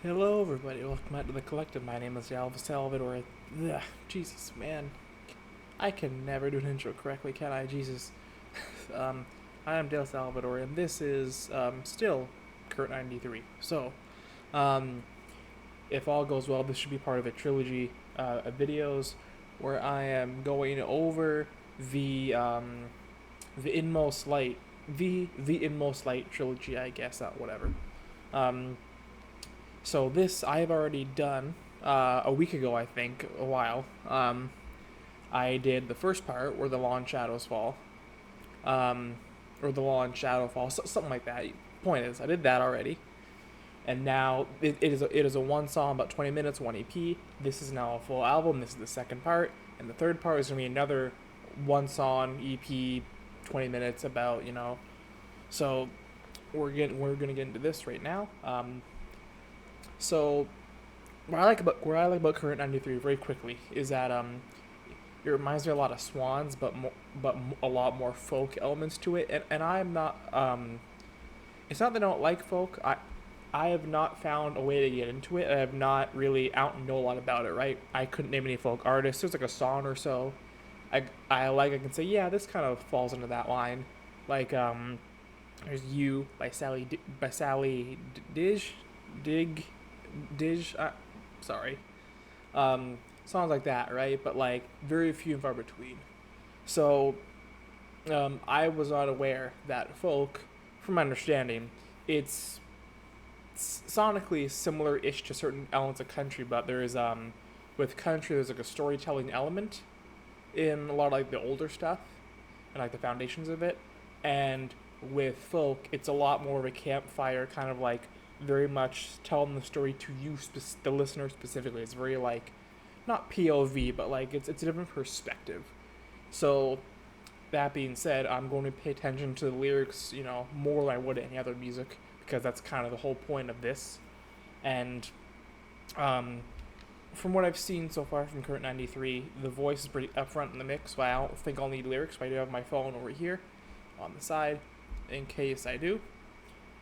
Hello, everybody. Welcome back to the collective. My name is Salvador. Ugh, Jesus, man, I can never do an intro correctly, can I? Jesus. um, I am Dale Salvador, and this is still Kurt 93. So, um, if all goes well, this should be part of a trilogy of videos where I am going over the the Inmost Light, the Inmost Light trilogy, I guess. Whatever. Um, So this I've already done a week ago, I think, a while. I did the first part where the Law and Shadows fall, um, or the Law and Shadow fall, something like that. Point is, I did that already, and now it is a one song, about 20 minutes, one EP. This is now a full album. This is the second part, and the third part is gonna be another one song EP, 20 minutes, about. So we're gonna get into this right now. So what I like about Current 93 very quickly is that it reminds me a lot of Swans, but a lot more folk elements to it. And I'm not it's not that I don't like folk. I have not found a way to get into it. I have not really out and know a lot about it. Right, I couldn't name any folk artists. There's like a song or so. I can say, yeah, this kind of falls into that line. Like there's You by Sally Dig Dig. Sorry. Songs like that, right? But like very few and far between. So I was not aware that folk, from my understanding, it's sonically similar-ish to certain elements of country, but there is with country there's like a storytelling element in a lot of like the older stuff and like the foundations of it, and with folk it's a lot more of a campfire kind of like very much telling the story to you, the listener specifically. It's very like not POV, but like it's a different perspective. So that being said, I'm going to pay attention to the lyrics, more than I would any other music, because that's kind of the whole point of this. And um, from what I've seen so far from Current 93, the voice is pretty upfront in the mix, so I don't think I'll need lyrics, but I do have my phone over here on the side in case I do.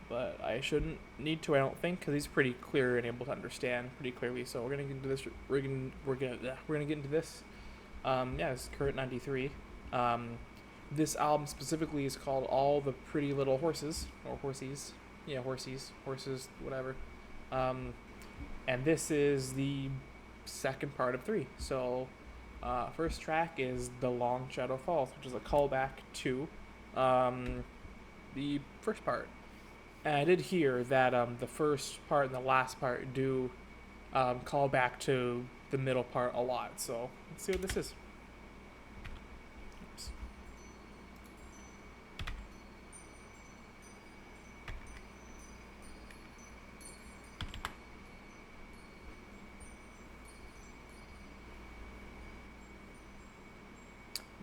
But I shouldn't need to, I don't think, because he's pretty clear and able to understand pretty clearly. So we're gonna get into this. We're gonna get into this. Yeah, it's Current 93. This album specifically is called All the Pretty Little Horses, or Horsies. Yeah, horses, whatever. Um, and this is the second part of three. So, first track is The Long Shadow Falls, which is a callback to um, the first part. And I did hear that the first part and the last part do call back to the middle part a lot. So let's see what this is. Oops.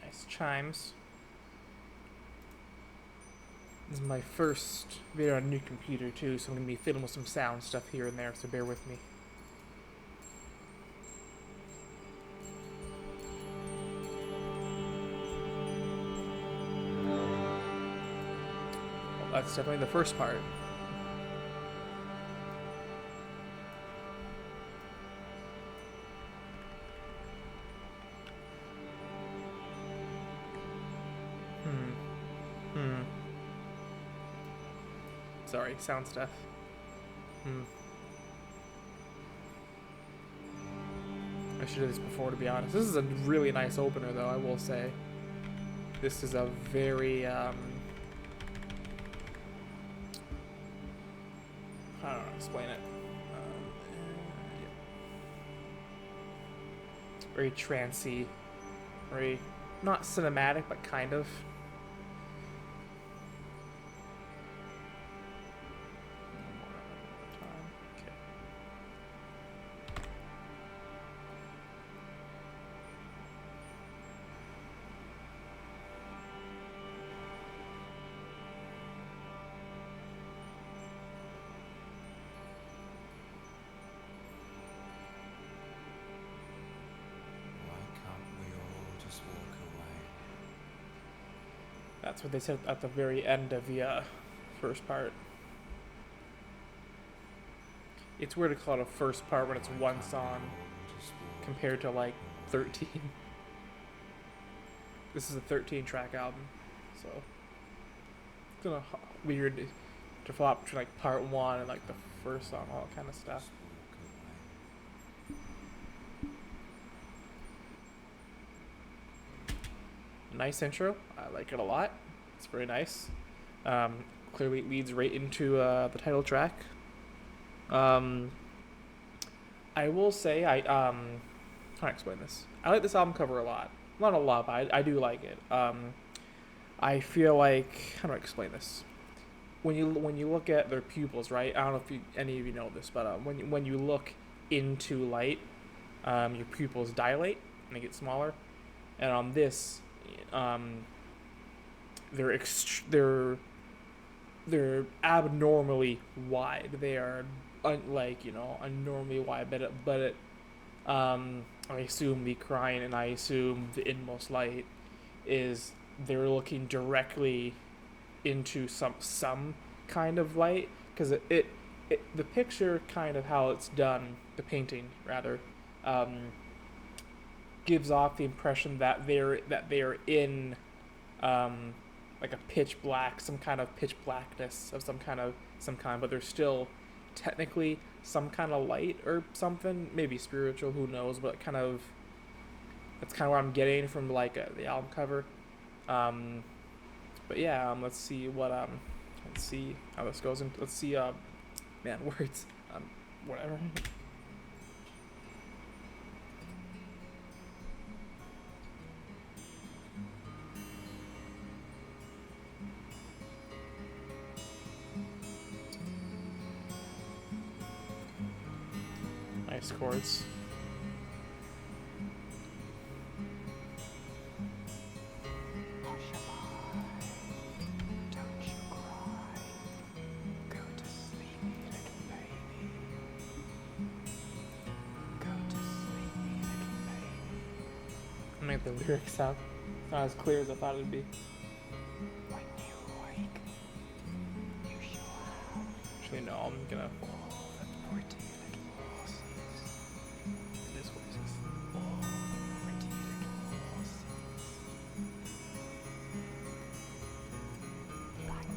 Nice chimes. This is my first video on a new computer too, so I'm going to be fiddling with some sound stuff here and there, so bear with me. Well, that's definitely the first part. Hmm. Sorry, sound stuff. I should have this before, to be honest. This is a really nice opener, though, I will say. This is a very, I don't know how to explain it. Yeah. Very trancy, very, not cinematic, but kind of. That's what they said at the very end of the first part. It's weird to call it a first part when it's one song compared to like 13. This is a 13-track album, so it's kind of weird to flop between like part one and like the first song, all that kind of stuff. Nice intro. I like it a lot. It's very nice. Clearly it leads right into the title track. I will say how do I explain this? I like this album cover a lot. Not a lot, but I do like it. I feel like, how do I explain this? When you look at their pupils, right? I don't know if any of you know this, but when you look into light, your pupils dilate and they get smaller. And on this, they're abnormally wide. They are abnormally wide, but I assume the crying and I assume the inmost light is they're looking directly into some kind of light, because it the picture, kind of how it's done, the painting rather, gives off the impression that they're in like a pitch black, some kind of pitch blackness of some kind, but there's still technically some kind of light or something, maybe spiritual, who knows, but that's kind of what I'm getting from like the album cover. But yeah, let's see how this goes, and let's see words, whatever. Nice chords. Make the lyrics sound not as clear as I thought it'd be. Actually, no, I'm gonna.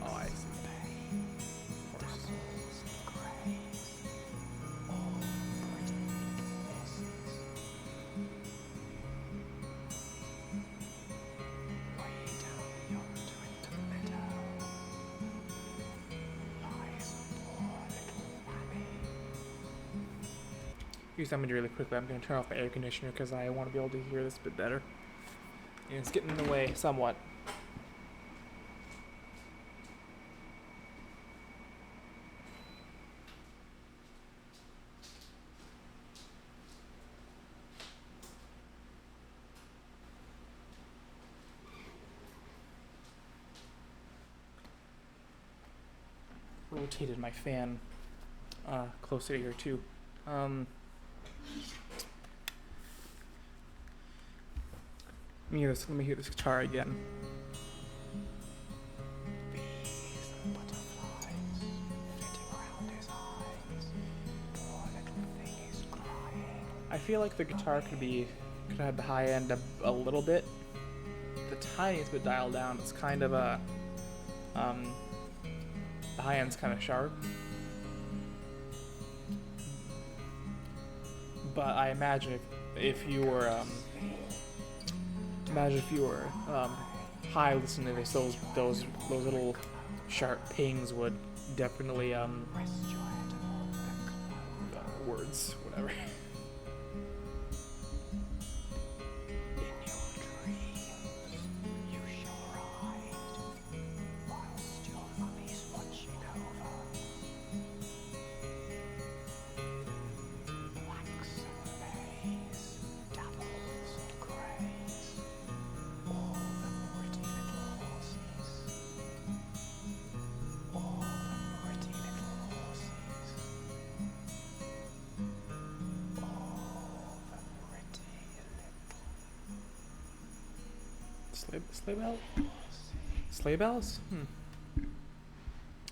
Oh, I see. Use that really quickly. I'm going to turn off the air conditioner because I want to be able to hear this a bit better. And it's getting in the way somewhat. Rotated my fan closer to here too. Let me hear this guitar again. I feel like the guitar could have the high end a little bit. The tiniest bit dialed down. It's kind of the high end's kind of sharp. But I imagine if you were high listening to this, those little sharp pings would definitely words, whatever. Sleigh bell? Sleigh bells? I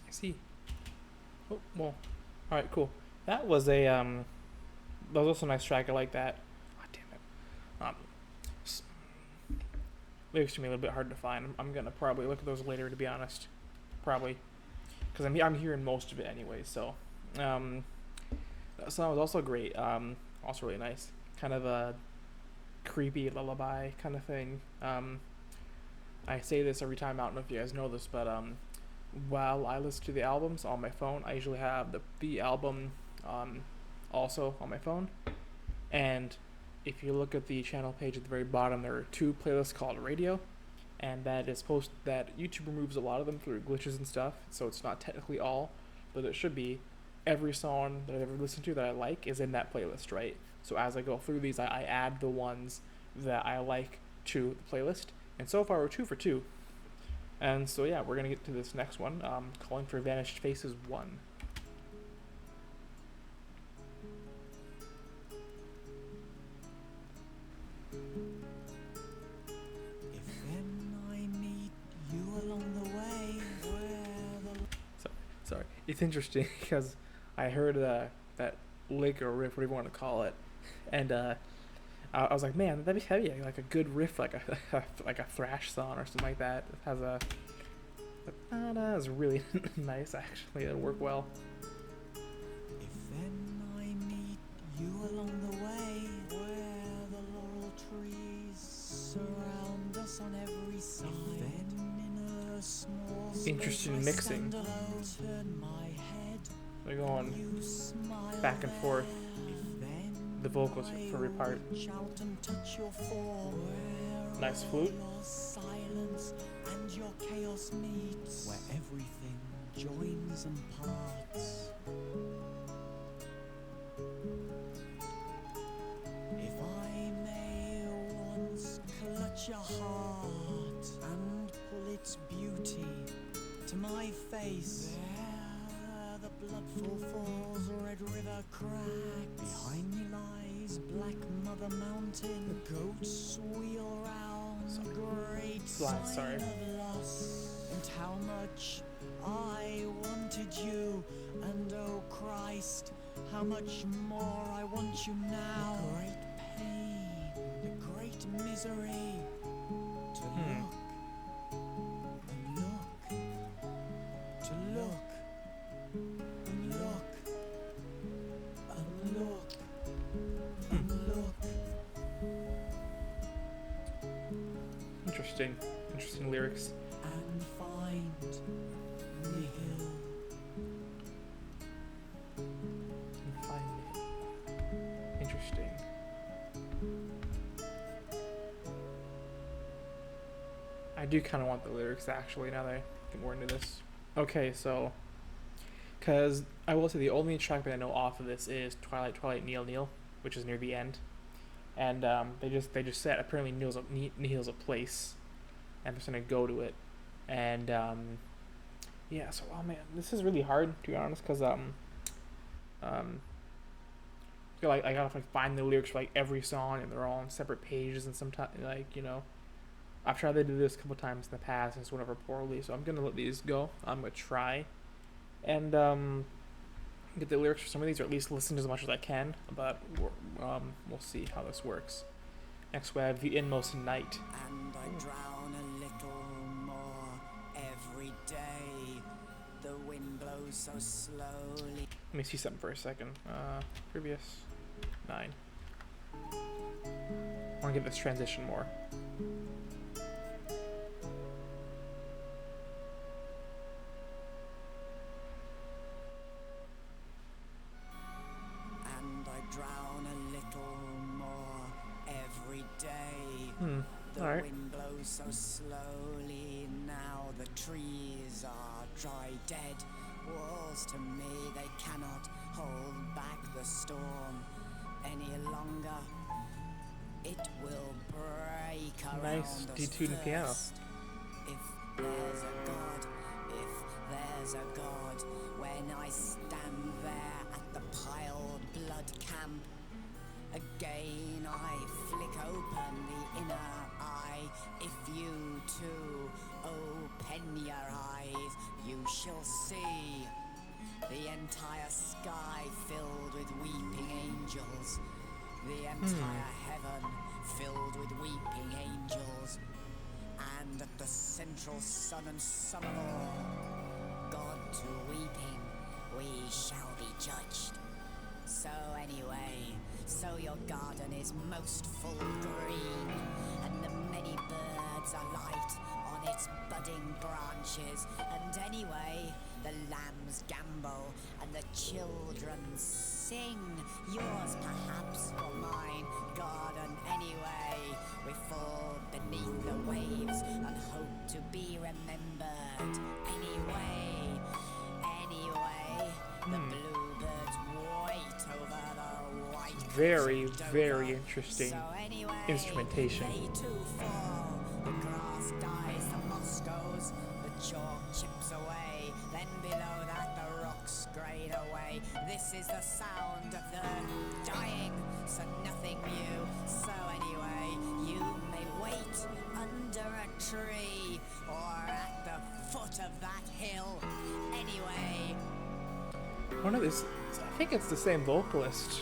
see. Oh, well. Alright, cool. That was a that was also a nice track. I like that. Oh, damn it. S- Lyrics to me a little bit hard to find. I'm gonna probably look at those later, to be honest. Probably because I'm hearing most of it anyway. So that song was also great. Also really nice. Kind of a creepy lullaby kind of thing. I say this every time. I don't know if you guys know this, but while I listen to the albums on my phone, I usually have the album also on my phone. And if you look at the channel page at the very bottom, there are two playlists called Radio, and that is that YouTube removes a lot of them through glitches and stuff, so it's not technically all, but it should be. Every song that I've ever listened to that I like is in that playlist, right? So as I go through these, I add the ones that I like to the playlist, and so far we're 2 for 2. And so yeah, we're gonna get to this next one. Calling for Vanished Faces 1. If then I meet you along the way, where the Sorry, it's interesting because I heard that lick or riff, whatever you want to call it, and I was like, man, that'd be heavy, like a good riff, like a like a thrash song or something like that. It has a that is really nice actually. It'll work well. if then I meet you along the way, where the laurel trees surround us on every side. If then in a small Interesting space I mixing. stand alone, turn my head, They're going you smile back and forth. there. If then The vocals for every part. reach out and touch your form, where Nice flute. your silence and your chaos meets, where everything joins and parts. If I may once clutch your heart and pull its beauty to my face, there the bloodful falls, red river cracks. Behind me lies Black Mother Mountain, goats wheel round, great Sorry. sign of loss. And how much I wanted you, and oh Christ, how much more I want you now. The great pain, the great misery, to look and look, to look and look and look and look. Interesting lyrics. And find Nihil. And find it. Interesting. I do kind of want the lyrics actually. Now that I think we're into this. Okay, so because I will say the only track that I know off of this is Twilight, Nihil, which is near the end, and they just said apparently Nihil's a place, and I'm just gonna go to it, and yeah. So oh man, this is really hard to be honest, because I feel like I gotta find the lyrics for like every song, and they're all on separate pages, and sometimes I've tried to do this a couple times in the past, and it's went over poorly, so I'm gonna let these go. I'm gonna try and get the lyrics for some of these, or at least listen to as much as I can. But we'll see how this works. Next we have the Inmost Night. And I drown a little more every day. The wind blows so slowly. Let me see something for a second. Previous 9. I want to get this transition more. And I drown a little more every day. The Alright. wind blows so slowly now, the trees are dry dead. Walls to me, they cannot hold back the storm any longer. It will break around Nice us detuned piano. first. If there's a God, if there's a God, when I stand there at the piled blood camp, again I flick open the inner eye. If you too open your eyes, you shall see the entire sky filled angels. The entire heaven filled with weeping angels. And at the central sun and sun of all, God to weeping, we shall be judged. So anyway, so your garden is most full green, and the many birds are light on its budding branches, and anyway, the lambs gambol and the children sing. Yours perhaps, or mine, garden anyway. We fall beneath the waves and hope to be remembered. Anyway, the bluebirds wait over the white. Very, very interesting instrumentation. They too fall. The grass dies, the moss goes, the chalk chips away. Then below that the rocks grade away. This is the sound of the dying, so nothing new. So anyway, you may wait under a tree or at the foot of that hill. Anyway. One of these, I think it's the same vocalist,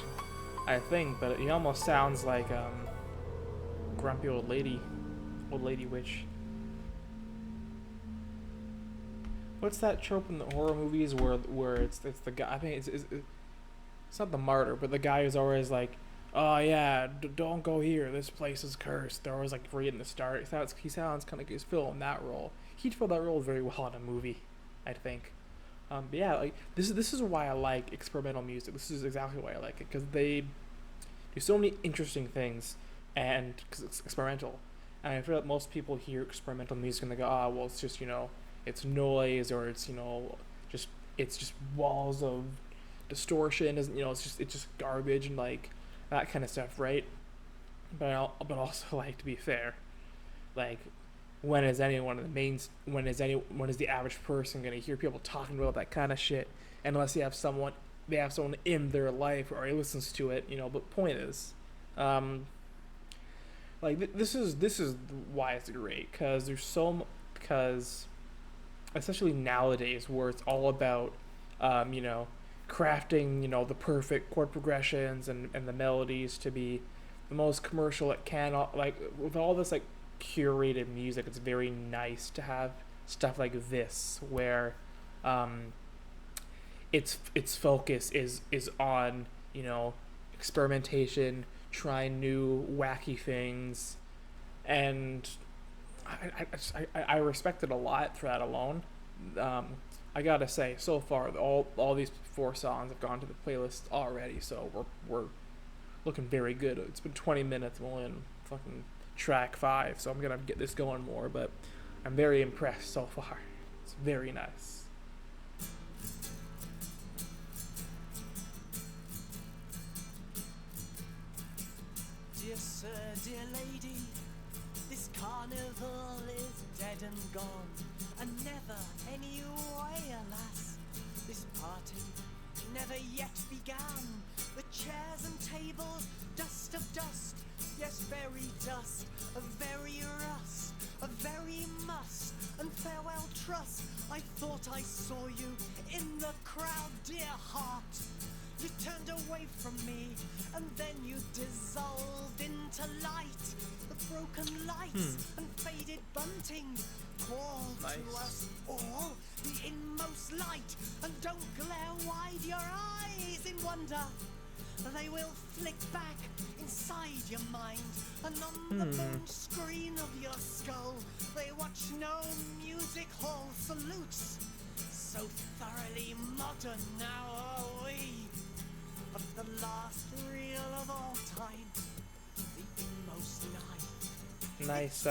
I think, but he almost sounds like grumpy old lady witch. What's that trope in the horror movies where it's the guy? I think it's not the martyr, but the guy who's always like, oh yeah, don't go here. This place is cursed. They're always like right in the start. He sounds kind of like he's filling that role. He'd fill that role very well in a movie, I think. But yeah, like this is why I like experimental music. This is exactly why I like it, because they do so many interesting things, and because it's experimental. And I feel like most people hear experimental music and they go, well, it's just it's noise, or it's it's just walls of distortion, isn't it's just garbage and like that kind of stuff, right? But also, like, to be fair, like, when is the average person gonna hear people talking about that kind of shit unless they have someone in their life or he listens to it, But point is, like, this is why it's great, because especially nowadays where it's all about crafting the perfect chord progressions and the melodies to be the most commercial it can, like, with all this like curated music. It's very nice to have stuff like this where its focus is on experimentation, trying new wacky things, and I respect it a lot for that alone. I gotta say, so far all these 4 songs have gone to the playlist already, so we're looking very good. It's been 20 minutes, we're in fucking track 5, so I'm gonna get this going more, but I'm very impressed so far. It's very nice. Dear sir, dear lady, this carnival is dead and gone, and never any way, alas. This party never yet began. The chairs and tables, dust of dust, yes, very dust, a very rust, a very must, and farewell trust. I thought I saw you in the crowd, dear heart. You turned away from me, and then you dissolved into light. The broken lights and faded bunting call to us all the inmost light. And don't glare wide your eyes in wonder. They will flick back inside your mind, and on the bone screen of your skull they watch no music hall salutes. So thoroughly modern now are we. But the last reel of all time, the inmost night. Nice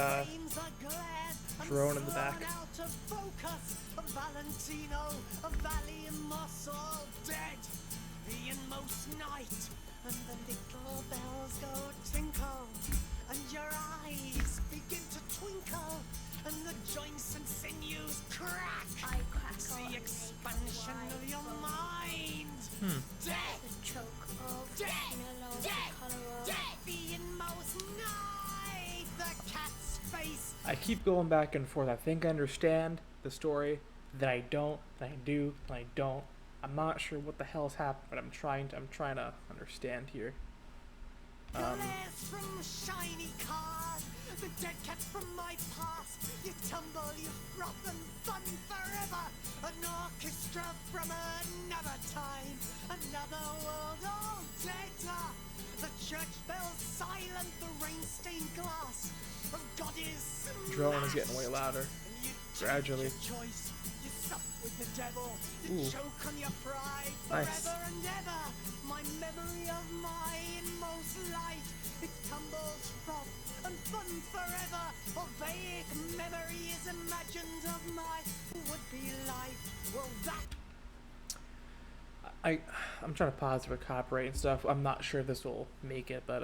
drone in the back. Out of focus, a Valentino, a valley and moss all dead. The inmost night, and the little bells go tinkle, and your eyes begin to twinkle, and the joints and sinews crack. I crackle. It's the expansion of your mind. Dead. The choke of Dead. the color of Dead. The inmost night. The cat's face. I keep going back and forth. I think I understand the story, then I don't, then I do, then I don't. I'm not sure what the hell's happened, but I'm trying to understand here. Glares from shiny cars, the dead cats from my past. You tumble, you froth and fun forever. An orchestra from another time, another world all deader. The church bells silent, the rain-stained glass of God is Drone is getting way louder. and you Gradually. take your choice. You sup with the devil, you Ooh. choke on your pride Nice. forever and ever. My memory of my inmost light, it tumbles from and fun forever. A vague memory is imagined of my would-be life. Well, that I'm trying to pause for copyright and stuff. I'm not sure if this will make it, but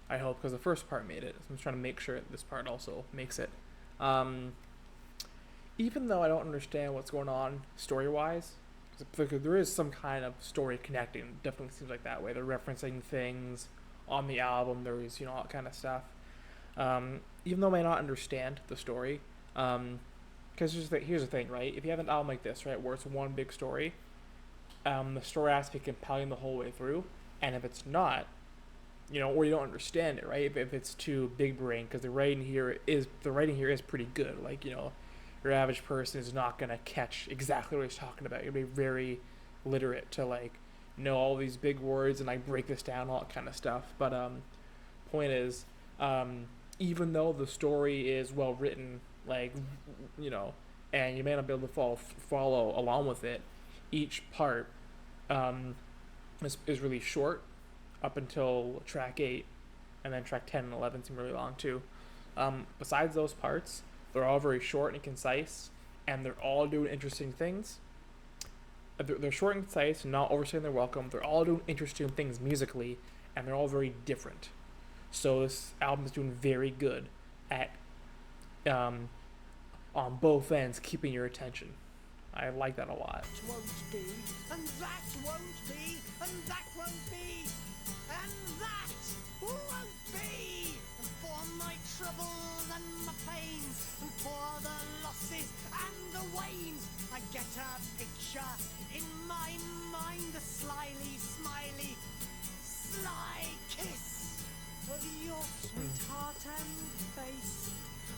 I hope, because the first part made it. So I'm trying to make sure this part also makes it. Even though I don't understand what's going on story-wise, because there is some kind of story connecting. It definitely seems like that way. They're referencing things on the album. There is, all that kind of stuff. Even though I may not understand the story, because here's the thing, right? If you have an album like this, right, where it's one big story, the story has to be compelling the whole way through. And if it's not, or you don't understand it, right? If it's too big brain, because the writing here is pretty good. Like, your average person is not gonna catch exactly what he's talking about. You'll be very literate to know all these big words and break this down, all that kind of stuff. But point is, even though the story is well written, and you may not be able to follow along with it, each part is really short up until track 8, and then track 10 and 11 seem really long too. Besides those parts, they're all very short and concise, and they're all doing interesting things. They're short and concise, not overstaying their welcome. They're all doing interesting things musically, and they're all very different. So this album is doing very good at, on both ends, keeping your attention. I like that a lot. won't be, and that won't be, and that won't be, and that won't be. For my troubles and my pains, and for the losses and the wanes, I get a picture in my mind, a slyly smiley, sly kiss of your sweetheart and face,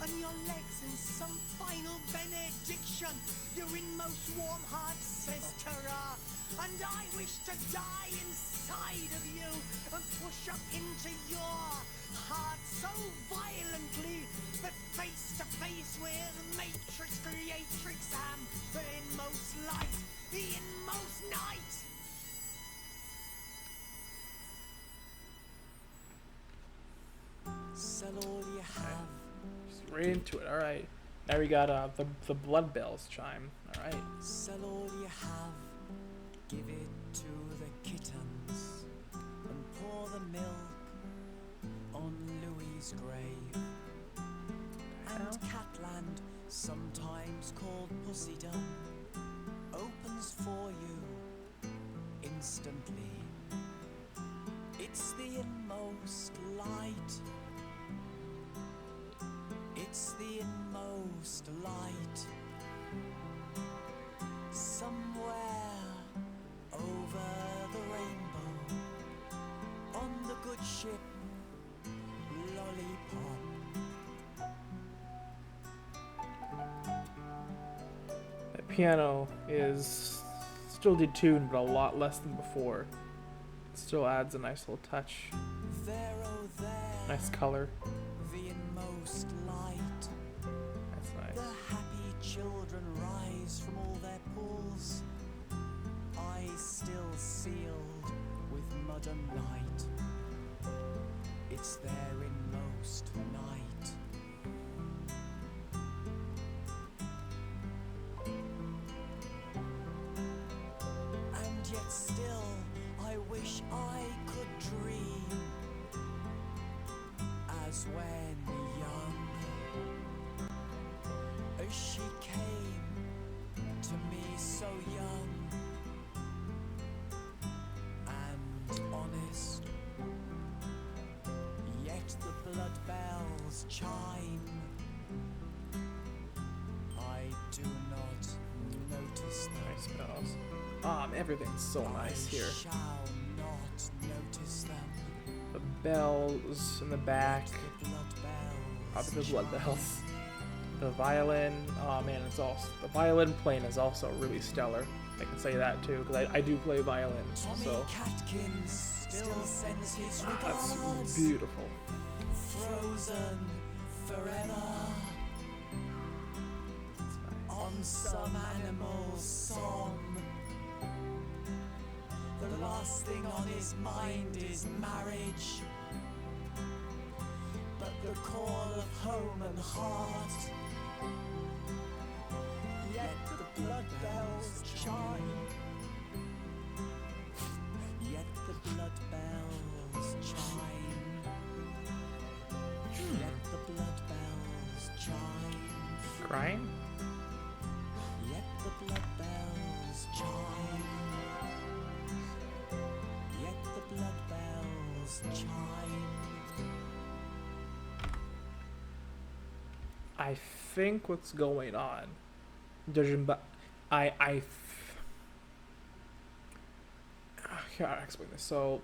and your legs in some final benediction. Your inmost warm heart says ta-ra, and I wish to die inside of you and push up into your heart so violently that face to face with Matrix Creatrix am the inmost light, the inmost night. Sell all you have. Just right into it. All right. Now we got the Bloodbells chime. All right. Sell all you have, give it to the kittens, and pour the milk on Louis's grave. And Catland, sometimes called Pussydom, opens for you instantly. It's the inmost light. It's the inmost light. Somewhere over the rainbow, on the good ship Lollipop. That piano is still detuned, but a lot less than before. It still adds a nice little touch. There, oh there, Nice color. the inmost light. That's nice. The happy children rise from all their pools, eyes still sealed with mud and night. It's their inmost night. And yet still I wish I could dream as when young, as she came to me so young and honest. Yet the Bloodbells chime. I do not notice them. Nice bells. Everything's so nice here. I shall not notice them. The bells in the back. The blood bells. The blood bells. The violin. Oh man, it's all. The violin playing is also really stellar. I can say that too, because I do play violin. So Catkins still sends his that's regards. beautiful. Frozen forever on some animal's song. The last thing on his mind is marriage, but the call of home and heart. Yet the blood bells chime. Yet the blood bells chime. Yet the blood bells chime. Crying? Yet the blood bells chime. Yet the blood bells chime. I think what's going on, judging by, I can't explain this. So,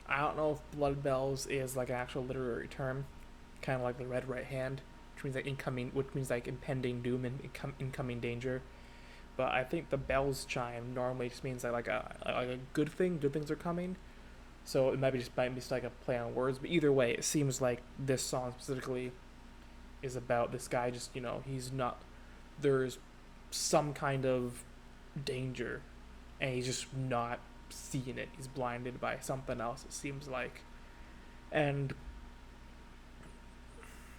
I don't know if blood bells is like an actual literary term, kind of like the red right hand, which means like impending doom and incoming danger. But I think the bells chime normally just means like a good thing. Good things are coming. So it might be just like a play on words. But either way, it seems like this song specifically is about this guy. Just he's not. There's some kind of danger, and he's just not seeing it. He's blinded by something else. It seems like, and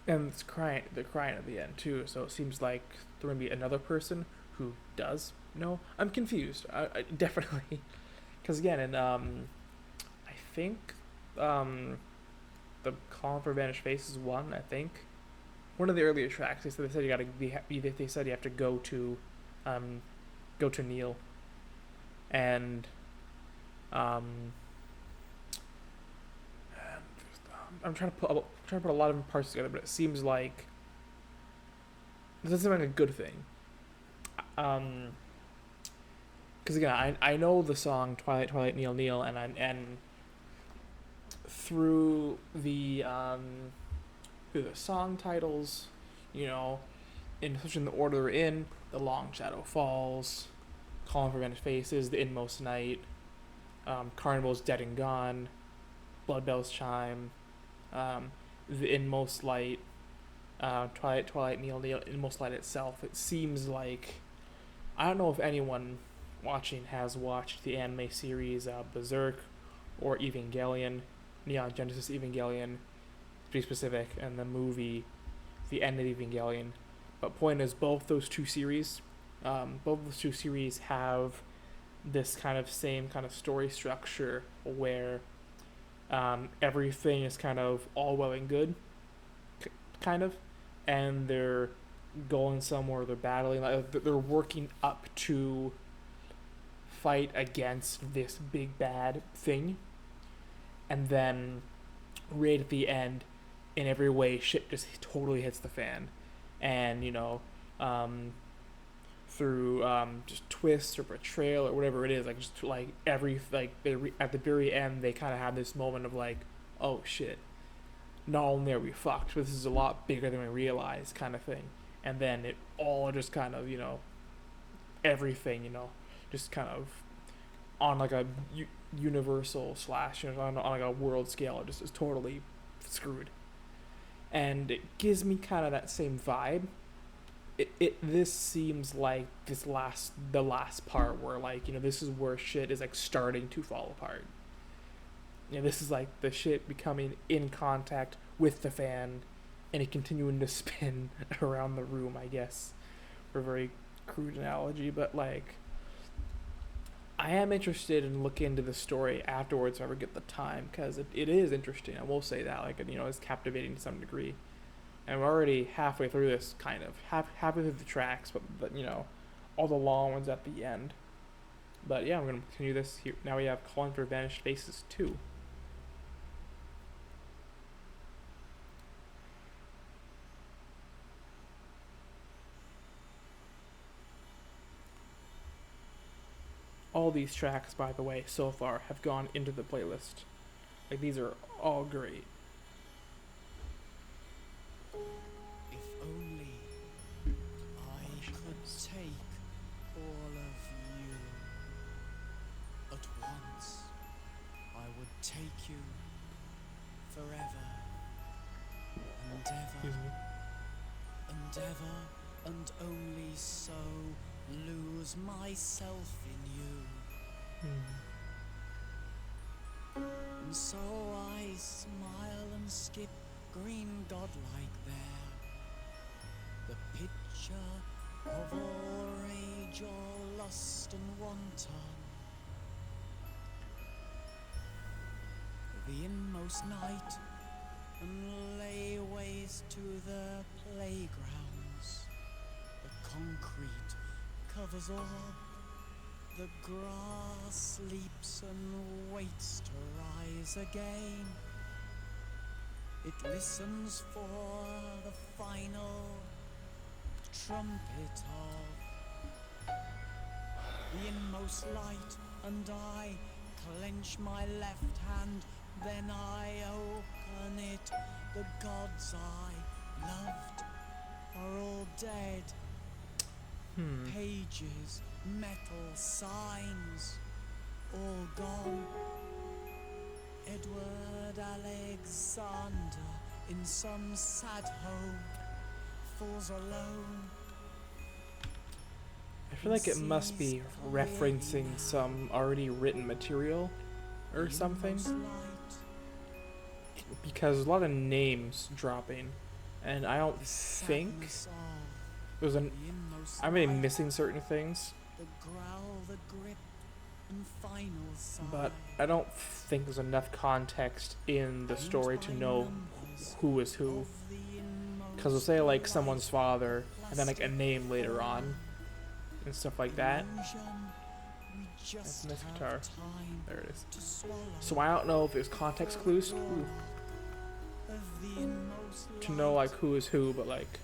it's crying. They're crying at the end too. So it seems like there gonna be another person who does know. I'm confused. I definitely, because again, and I think the Calling for Vanished Faces one. I think one of the earlier tracks. They said you gotta be. They said you have to go to Nihil, and I'm trying to put a lot of parts together, but it seems like this doesn't seem like a good thing. Because again, I know the song Twilight, Nihil, and through the song titles, especially in the order they're in, The Long Shadow Falls, Calling for Vanished Faces, The Inmost Night, Carnival's Dead and Gone, Bloodbells Chime, The Inmost Light, Twilight, Nihil, Inmost Light itself. It seems like, I don't know if anyone watching has watched the anime series Berserk or Evangelion, Neon Genesis Evangelion, to be specific, and the movie The End of Evangelion. But point is, both those two series have this kind of same kind of story structure where everything is kind of all well and good, kind of, and they're going somewhere, they're battling, like they're working up to fight against this big bad thing, and then right at the end, in every way, shit just totally hits the fan, and through just twists or betrayal or whatever it is, like just like at the very end, they kind of have this moment of like, oh shit, not only are we fucked, but this is a lot bigger than we realize, kind of thing. And then it all just kind of everything just kind of on like a universal slash on like a world scale, it just is totally screwed. And it gives me kind of that same vibe. This seems like the last part where this is where shit is like starting to fall apart. This is like the shit becoming in contact with the fan, and it continuing to spin around the room, I guess, for a very crude analogy. But I am interested in looking into the story afterwards if I ever get the time, because it is interesting. I will say that, it's captivating to some degree. And we're already halfway through this, kind of halfway through the tracks, but all the long ones at the end. But yeah, I'm gonna continue this here. Now we have Calling for Vanished Faces 2. all these tracks, by the way, so far have gone into the playlist. Like, these are all great. If only I could take all of you at once, I would take you forever and Excuse ever me. and ever, and only so lose myself in you. And so I smile and skip green godlike there, the picture of all rage, all lust and wanton, the inmost night, and lay waste to the playgrounds. The concrete covers all, the grass sleeps and waits to rise again. It listens for the final trumpet of the inmost light, and I clench my left hand, then I open it. The gods I loved are all dead. Pages, metal signs, all gone. Edward Alexander in some sad home falls alone. I feel like it must be referencing some already written material or something, because there's a lot of names dropping, and I don't think there's an. I may be missing certain things, but I don't think there's enough context in the story to know who is who. Because we'll say like someone's father, and then like a name later on, and stuff like that. That's this guitar. There it is. So I don't know if there's context clues to know like who is who, but like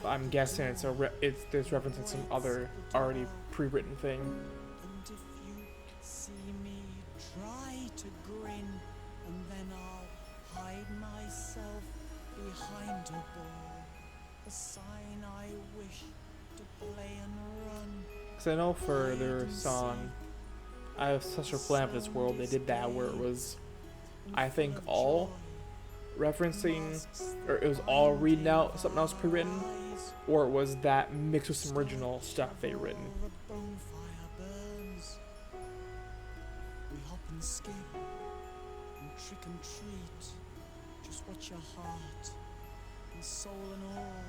I'm guessing it's there's referencing some other already pre-written thing. And if you see me try to grin, and then I'll hide myself behind a ball, a sign I wish to play and run. Because I know for their song, I Have Such a Plan for This World, they did that where it was, I think, all referencing, or it was all reading out something else pre-written, or it was that mixed with some original stuff they written. The bonfire burns. We hop and skip and trick and treat. Just watch your heart and soul and all,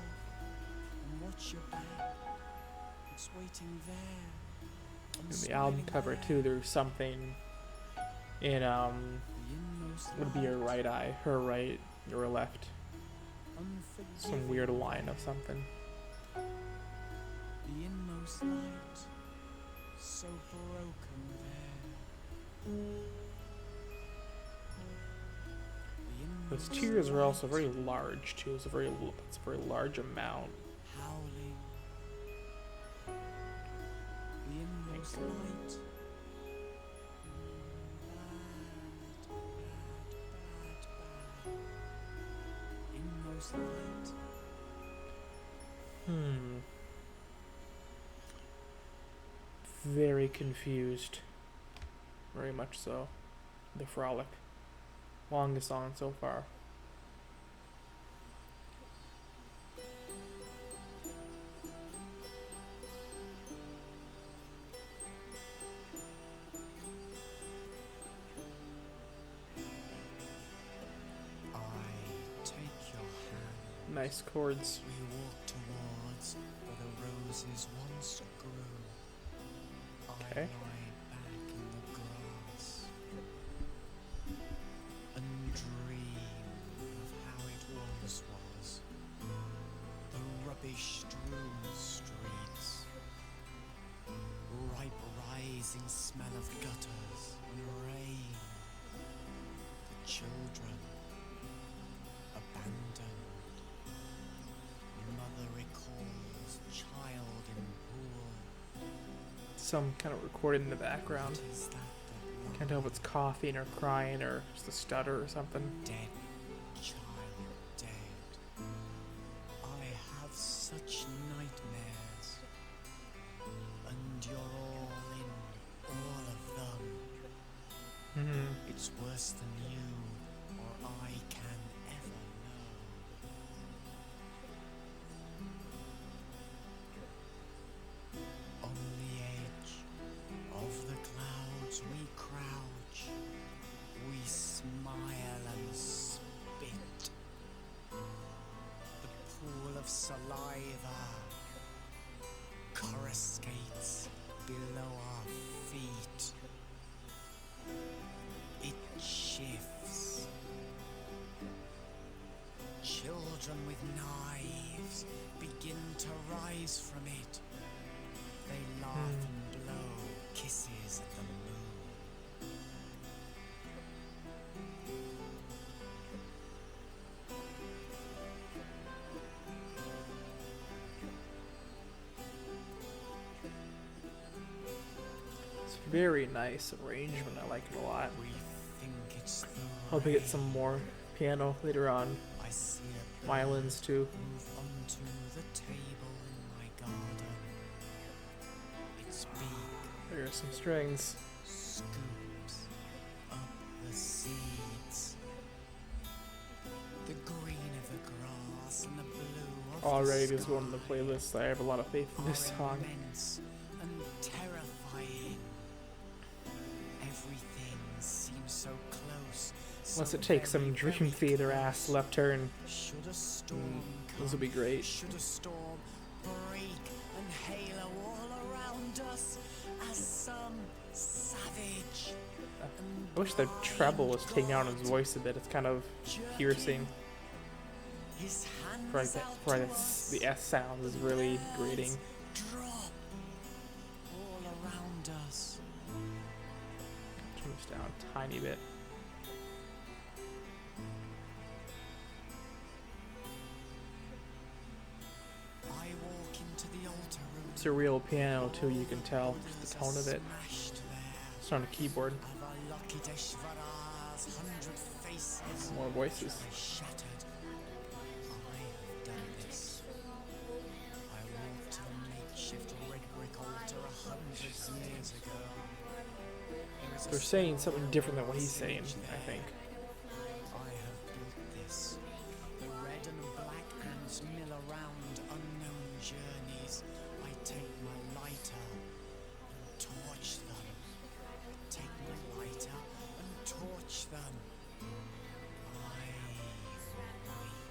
and watch your back. It's waiting there. In the album cover too, there's something in would be your right eye, her right, your left. Some weird line of something. The inmost light, so broken there. Those tears are also very large too. It's a very large amount. Howling. The inmost light. Bad. Inmost light. Very confused. Very much so. The Frolic. Longest song so far. I take your hand. Nice chords. We walk towards where the roses once grew. Okay. I lie back in the grass and dream of how it once was. The rubbish-strewn streets, ripe rising smell of gutters and rain. The children abandoned. Mother recalls child in pool. some kind of recording in the background. What is that that Can't tell if it's coughing or crying or just a stutter or something. dead child dead? I have such nightmares, and you're all in all of them. Hmm. It's worse than you or I can ever know. On the edge of the clouds we crouch, we smile and spit. The pool of saliva coruscates below our feet. It shifts. Children with knives begin to rise from it. They laugh and blow kisses at the moon. It's very nice arrangement. I like it a lot. We think it's the Hope we get some more piano later on. I see a Violins too. move onto the table in my garden. Its beak There are some strings. scoops up the seeds. The green of the grass and the blue of Already the this one on the sky playlist. I have a lot of faith in this are song. immense and terrifying. Everything seems so close. Unless so it takes some very, Dream very Theater ass close. left turn. Should a storm This will be come, great. should a storm break and halo all around us as some savage and I wish the treble was blind taking out his god voice a bit. It's kind of jerking piercing. his hands Right, out right. to The us. S sound is really grating. Birds drop all around us. Turn this down a tiny bit. I walk into the altar room. It's a real piano too. You can tell just the tone of it. Smashed there It's on a keyboard. of Avalokiteshvara's 100 faces. More voices. I shattered. I have done this. I walked to the makeshift red brick altar 100 years ago. There is a They're saying something small different than what he's saying. village I there. think. I have built this. The red and black ants mill around unknown journeys. I take my lighter and torch them. Take my lighter and torch them. I wait.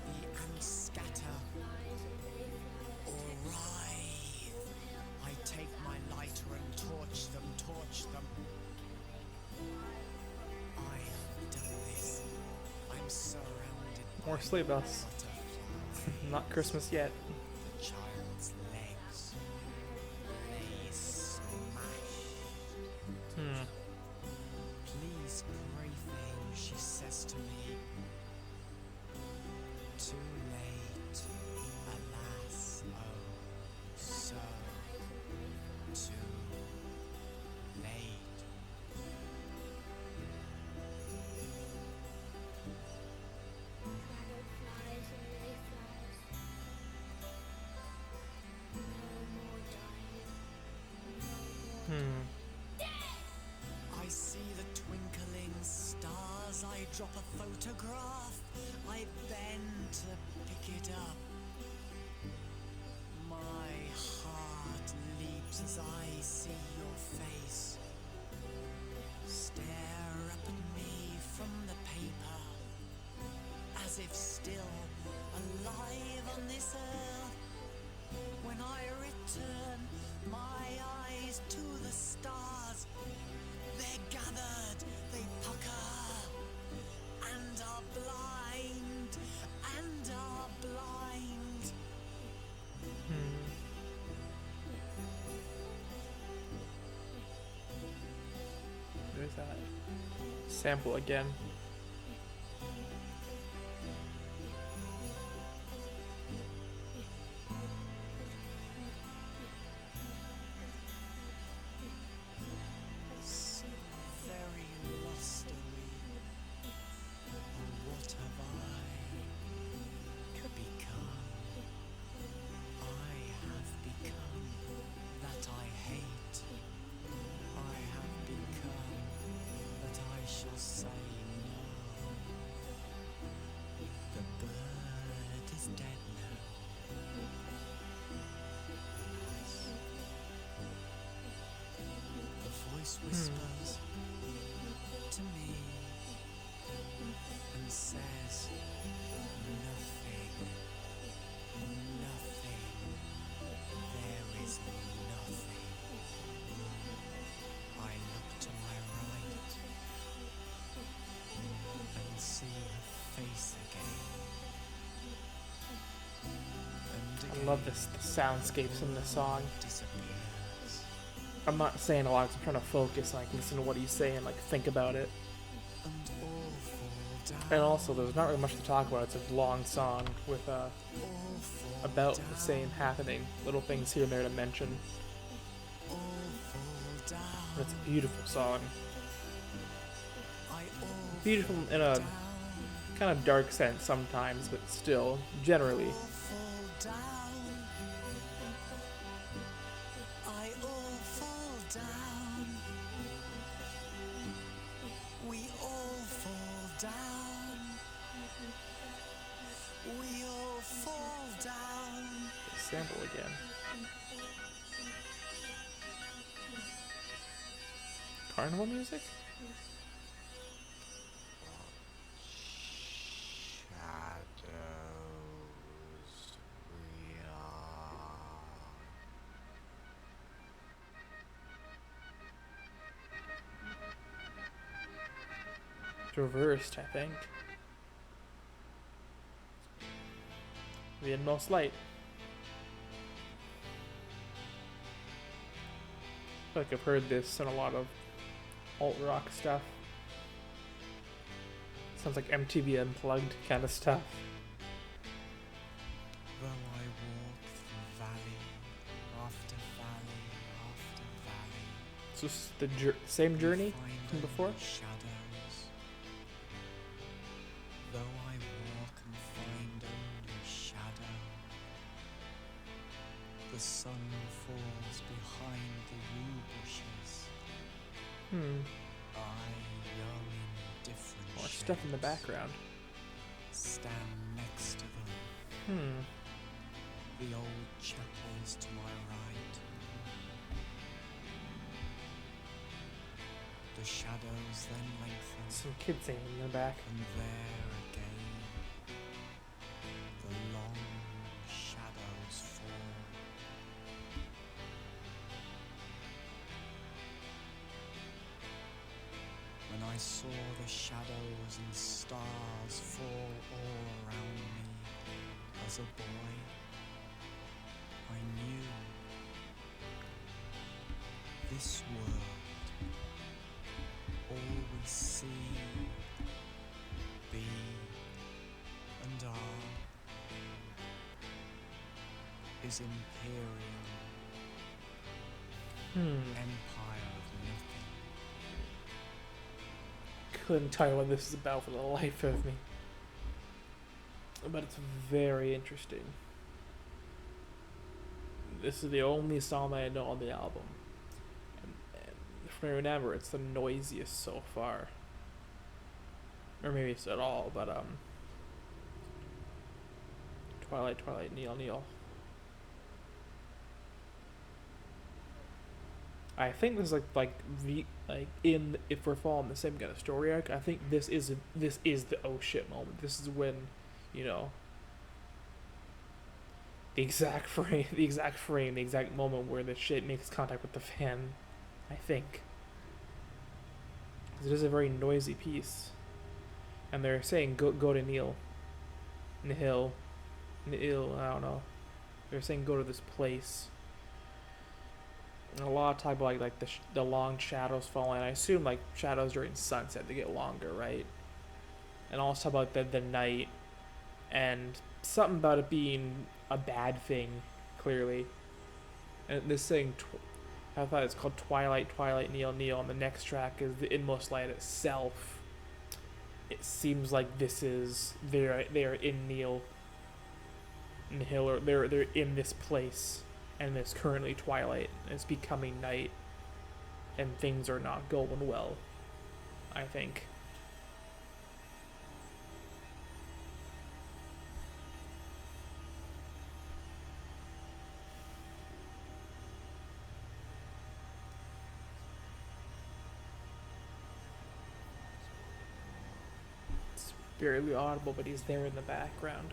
The ants scatter or writhe. I take my lighter and torch them, torch them. I have done this. I'm surrounded More by sleigh bells. butterflies. Not Christmas yet. The child's legs lay smashed. Hmm. Please pray for him, she says to me. Too late, alas, oh, so too late. Dragonflies and mayflies. No more dying. No more Hmm. I see the twinkling stars. I drop a photograph. I bend to pick it up. My heart leaps as I see your face. Stare up at me from the paper, as if still alive on this earth. When I return my eyes to the stars, they're gathered, they pucker, and are blind, and are blind. Hmm. There's that sample again. say no. The bird is dead now. The voice whispers to me and says nothing, nothing, there is nothing. I look to my right and see her face again. And I again love the soundscapes in this song. disappears. I'm not saying a lot 'cause I'm trying to focus, like listen to what he's saying, like think about it. And all fall down. And also, there's not really much to talk about. It's a long song with All fall about down. the same happening, little things here and there to mention. All fall down. And it's a beautiful song, I all beautiful in a down. kind of dark sense sometimes, but still, generally. All fall down. I all fall down. We all fall down. We all fall down. Sample again. Carnival music? Shadows we are. It's reversed, I think. The Inmost light. I feel like I've heard this in a lot of alt rock stuff. Sounds like MTV Unplugged kind of stuff. Though I walk through valley after valley after valley, It's just the same journey find from before. only shadows. Though I walk and find only shadow, the sun falls behind the yew bushes. I, young in different More stuff in the shapes, background. stand next to them. The old chapel is to my right. The shadows then lengthen, Some kids singing in the back. and there again the long shadows fall. When I saw the shadows and stars fall all around me as a boy, I knew this world, all we see, be, and are, is imperial, empire of nothing. Couldn't tell you what this is about for the life of me. But it's very interesting. This is the only song that I know on the album. And if I remember, it's the noisiest so far. Or maybe it's at all, but Twilight, Twilight, Nihil, Nihil. I think this is in if we're following the same kind of story arc, I think this is the oh shit moment. This is when, you know, the exact moment where the shit makes contact with the fan, I think. 'Cause it is a very noisy piece. And they're saying go to Nihil, I don't know. They're saying go to this place. And a lot of talk about the long shadows falling. I assume like shadows during sunset, they get longer, right? And also about the night, and something about it being a bad thing, clearly. And this thing, I thought it's called Twilight, Twilight, Nihil, Nihil. And the next track is the Inmost light itself. It seems like this is they are in Nihil, or they're in this place. And it's currently twilight, and it's becoming night, and things are not going well, I think. barely audible, but he's there in the background.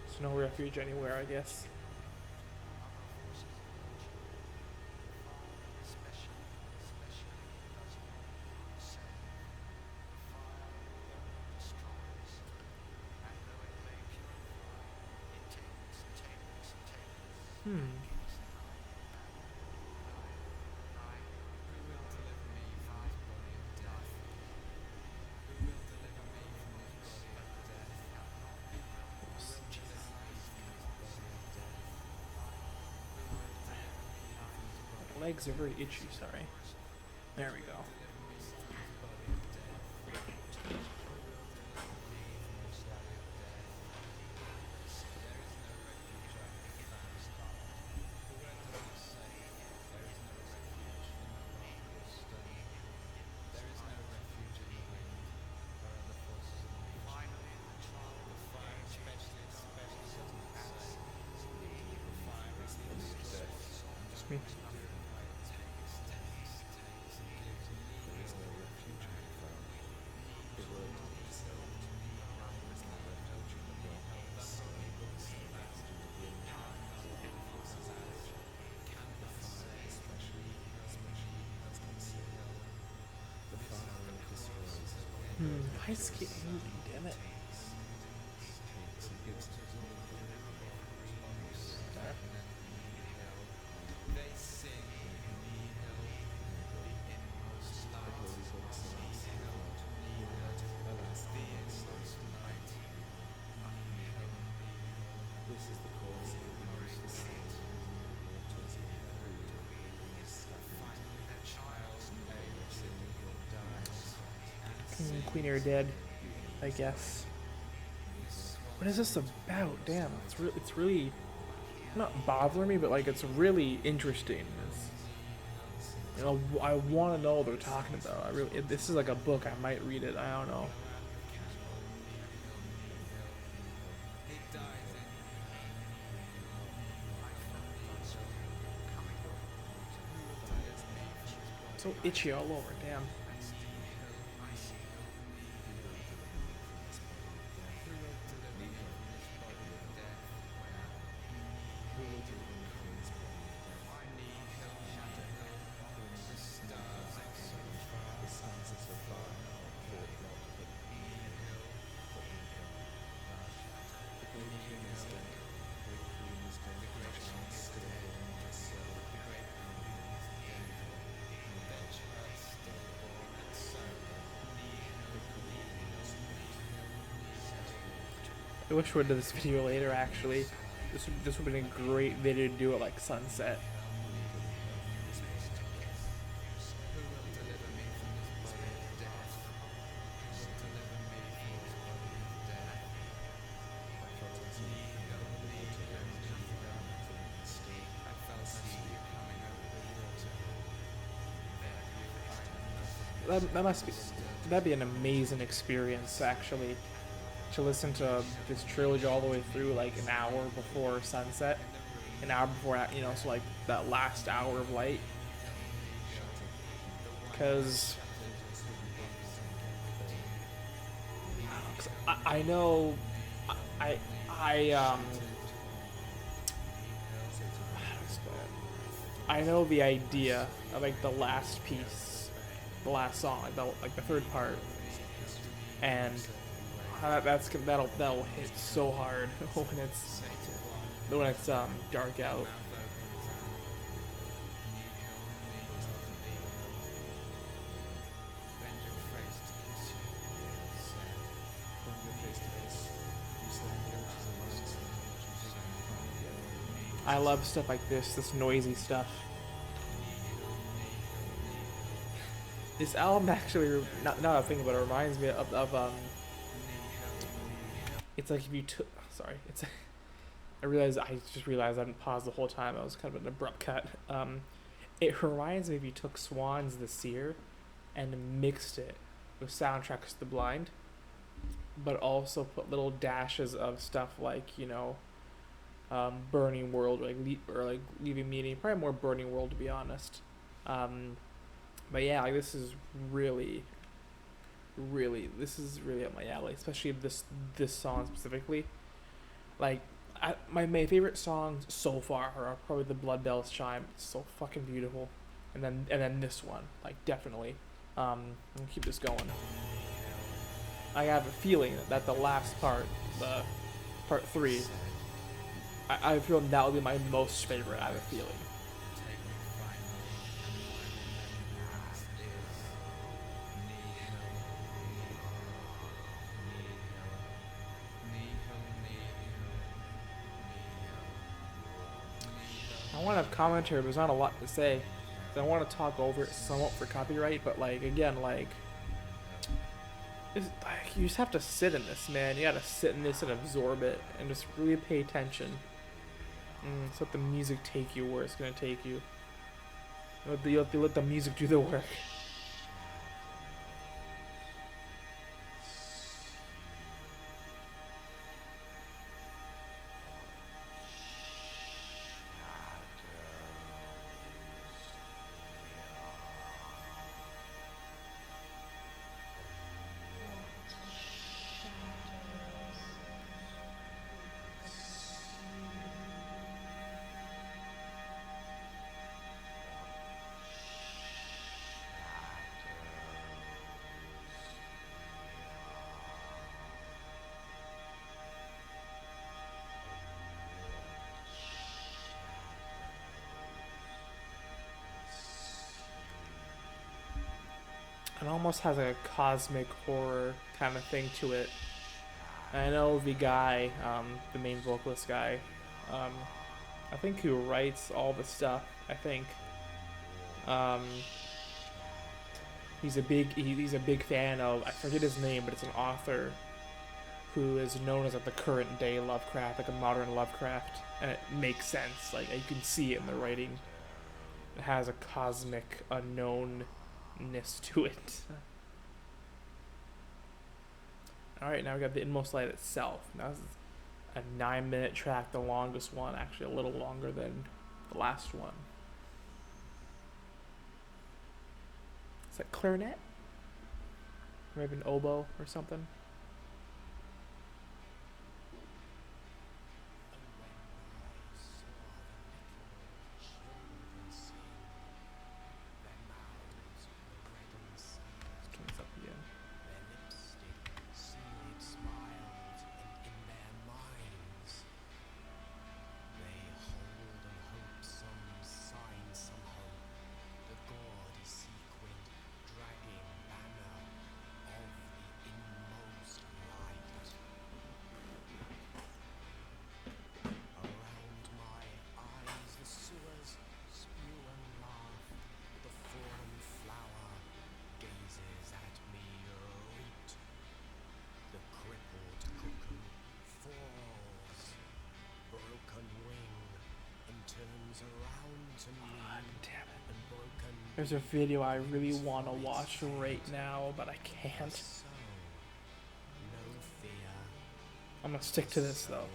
There's no refuge anywhere, I guess. Hmm. My legs are very itchy, sorry. There we go. Just me. Why is it moving? Damn it. There. King and Queen are dead, I guess. What is this about? Damn, it's really not bothering me, but like it's really interesting. I want to know what they're talking about. This is like a book. I might read it. I don't know. So itchy all over. Damn. I wish we would do this video later, actually. This would have been a great video to do at like sunset. That'd be an amazing experience, actually, to listen to this trilogy all the way through like an hour before sunset, an hour before, you know, so like that last hour of light. Because I know I know the idea of like the last piece, the last song, like the third part, and that'll hit so hard when it's dark out. I love stuff like this noisy stuff. This album actually, now that I think about it, reminds me of it's like if you took, sorry, I just realized I didn't pause the whole time. I was kind of an abrupt cut. It reminds me if you took Swans the Seer and mixed it with Soundtracks to the Blind, but also put little dashes of stuff like, you know, Burning World, or like Leaving Meaning. Probably more Burning World to be honest. Um, but yeah, like this is really up my alley, especially this song specifically. Like, my favorite songs so far are probably the Bloodbells Chime. It's so fucking beautiful, and then this one, like definitely. I'll keep this going. I have a feeling that the last part, the part three, I feel that will be my most favorite. I have a feeling. I want to have commentary, but there's not a lot to say. So I want to talk over it somewhat for copyright, but like again, like, like you just have to sit in this, man. You gotta sit in this and absorb it, and just really pay attention. Just let the music take you where it's gonna take you. Let the music do the work. It almost has a cosmic horror kind of thing to it. I know the guy, the main vocalist guy, um, I think who writes all the stuff. I think he's a big fan of, I forget his name, but it's an author who is known as like the current day Lovecraft, like a modern Lovecraft, and it makes sense. Like you can see it in the writing. It has a cosmic unknownness to it. Alright, now we got the Inmost Light itself. Now this is a 9-minute track, the longest one, actually a little longer than the last one. Is that clarinet? Maybe an oboe or something? There's a video I really want to watch right now, but I can't. I'm gonna stick to this though.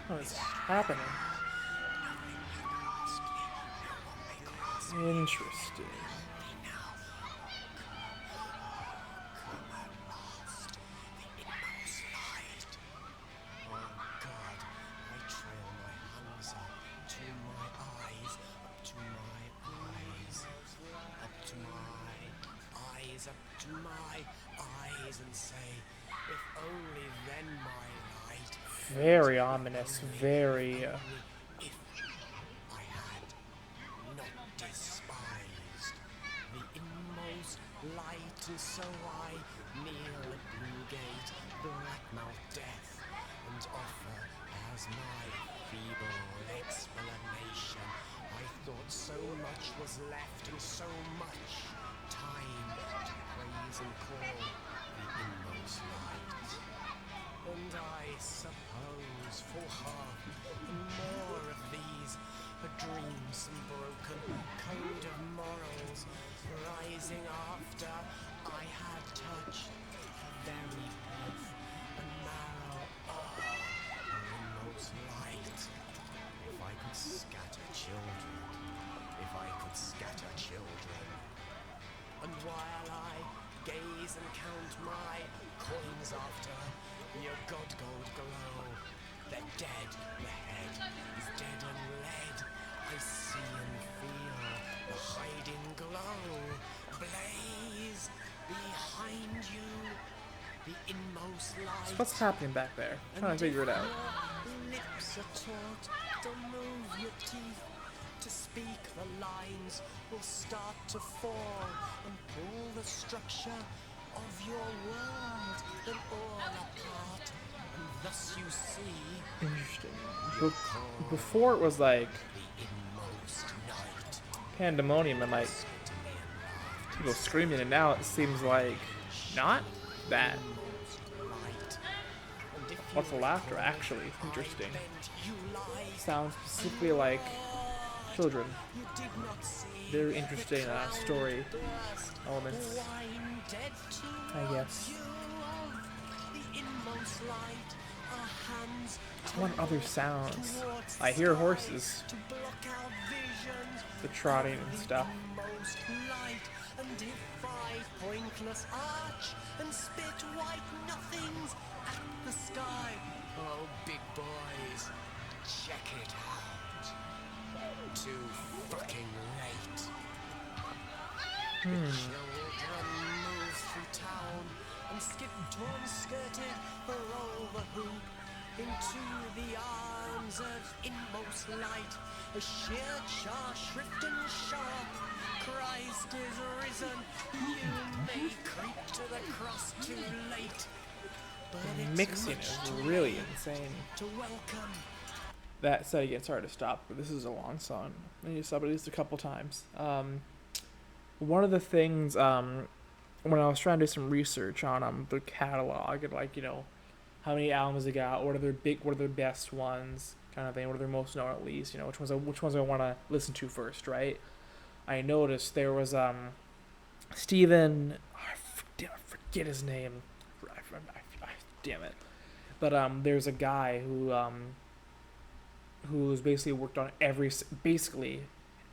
What's happening? Interesting. Very ominous, very... If I had not despised the inmost light, and so I kneel at Bluegate, black-mouth death, and offer as my feeble explanation a I thought so much was left and so much time to praise and call the inmost light. And I suppose for half and more of these, a dreamsome broken code of morals rising after I had touched the very pith and marrow of the inmost light. If I could scatter children, if I could scatter children. And while I gaze and count my coins after your god gold glow, the dead, the head is dead and lead. I see and feel the hiding glow blaze behind you, the inmost light. So what's happening back there? I'm trying to figure it out. Your lips are taught to move your teeth, to speak the lines will start to fall and pull the structure of your world and all apart. And thus you see Interesting. Before it was like the inmost night. pandemonium and like people screaming, and now it seems like not that. What's the laughter actually? Interesting. Sounds specifically like children. Very interesting story elements, I guess. What other sounds? I hear horses. The trotting and stuff. And defy pointless arch and spit white nothings at the sky. Oh, big boys, check it out. Too fucking late. The children move through town and skip torn-skirted roll the hoop into the arms of inmost light. A sheer char shrift and sharp. Christ is risen. You may creep to the cross too late. But it's Mixing much is too really late insane. to welcome. That said, it gets hard to stop, but this is a long song. I need to stop at least a couple times. One of the things, when I was trying to do some research on the catalog and like, you know, how many albums they got, what are their best ones, kind of thing, what are their most known at least, you know, which ones I want to listen to first, right? I noticed there was Steven, I forget his name, damn it, but there's a guy who's basically worked on basically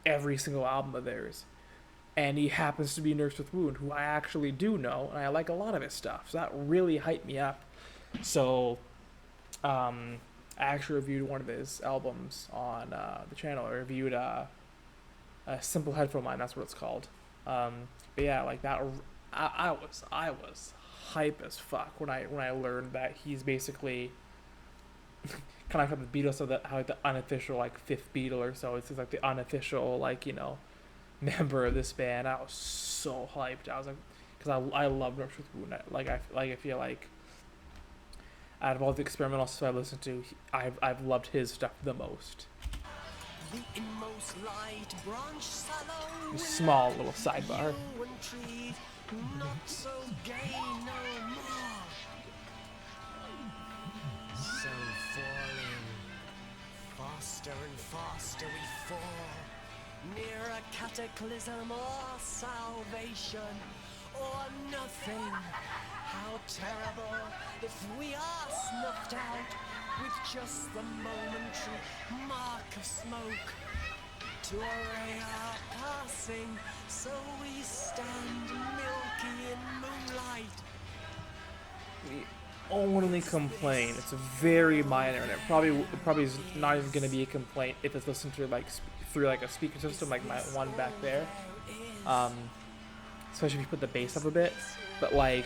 every single album of theirs, and he happens to be Nurse with Wound, who I actually do know, and I like a lot of his stuff, so that really hyped me up. So I actually reviewed one of his albums on the channel. I reviewed a Simple Headphone Line, that's what it's called. But yeah, like that, I was hype as fuck when I learned that he's basically kind of like the Beatles, so that how like the unofficial like fifth Beatle or so. It's like the unofficial like, you know, member of this band. I was so hyped. I was like, because I love Nurse with Wound. I feel like out of all the experimental stuff I listened to, I've loved his stuff the most. The inmost light branch sallow. Small little sidebar. Trees, not so gay no more. So falling, faster and faster we fall, near a cataclysm or salvation, or nothing. How terrible if we are snuffed out with just the momentary mark of smoke to array our passing, so we stand milky in moonlight. The only complaint, it's very minor, and it probably is not even going to be a complaint if it's listened to like through like a speaker system like my one back there, especially if you put the bass up a bit, but like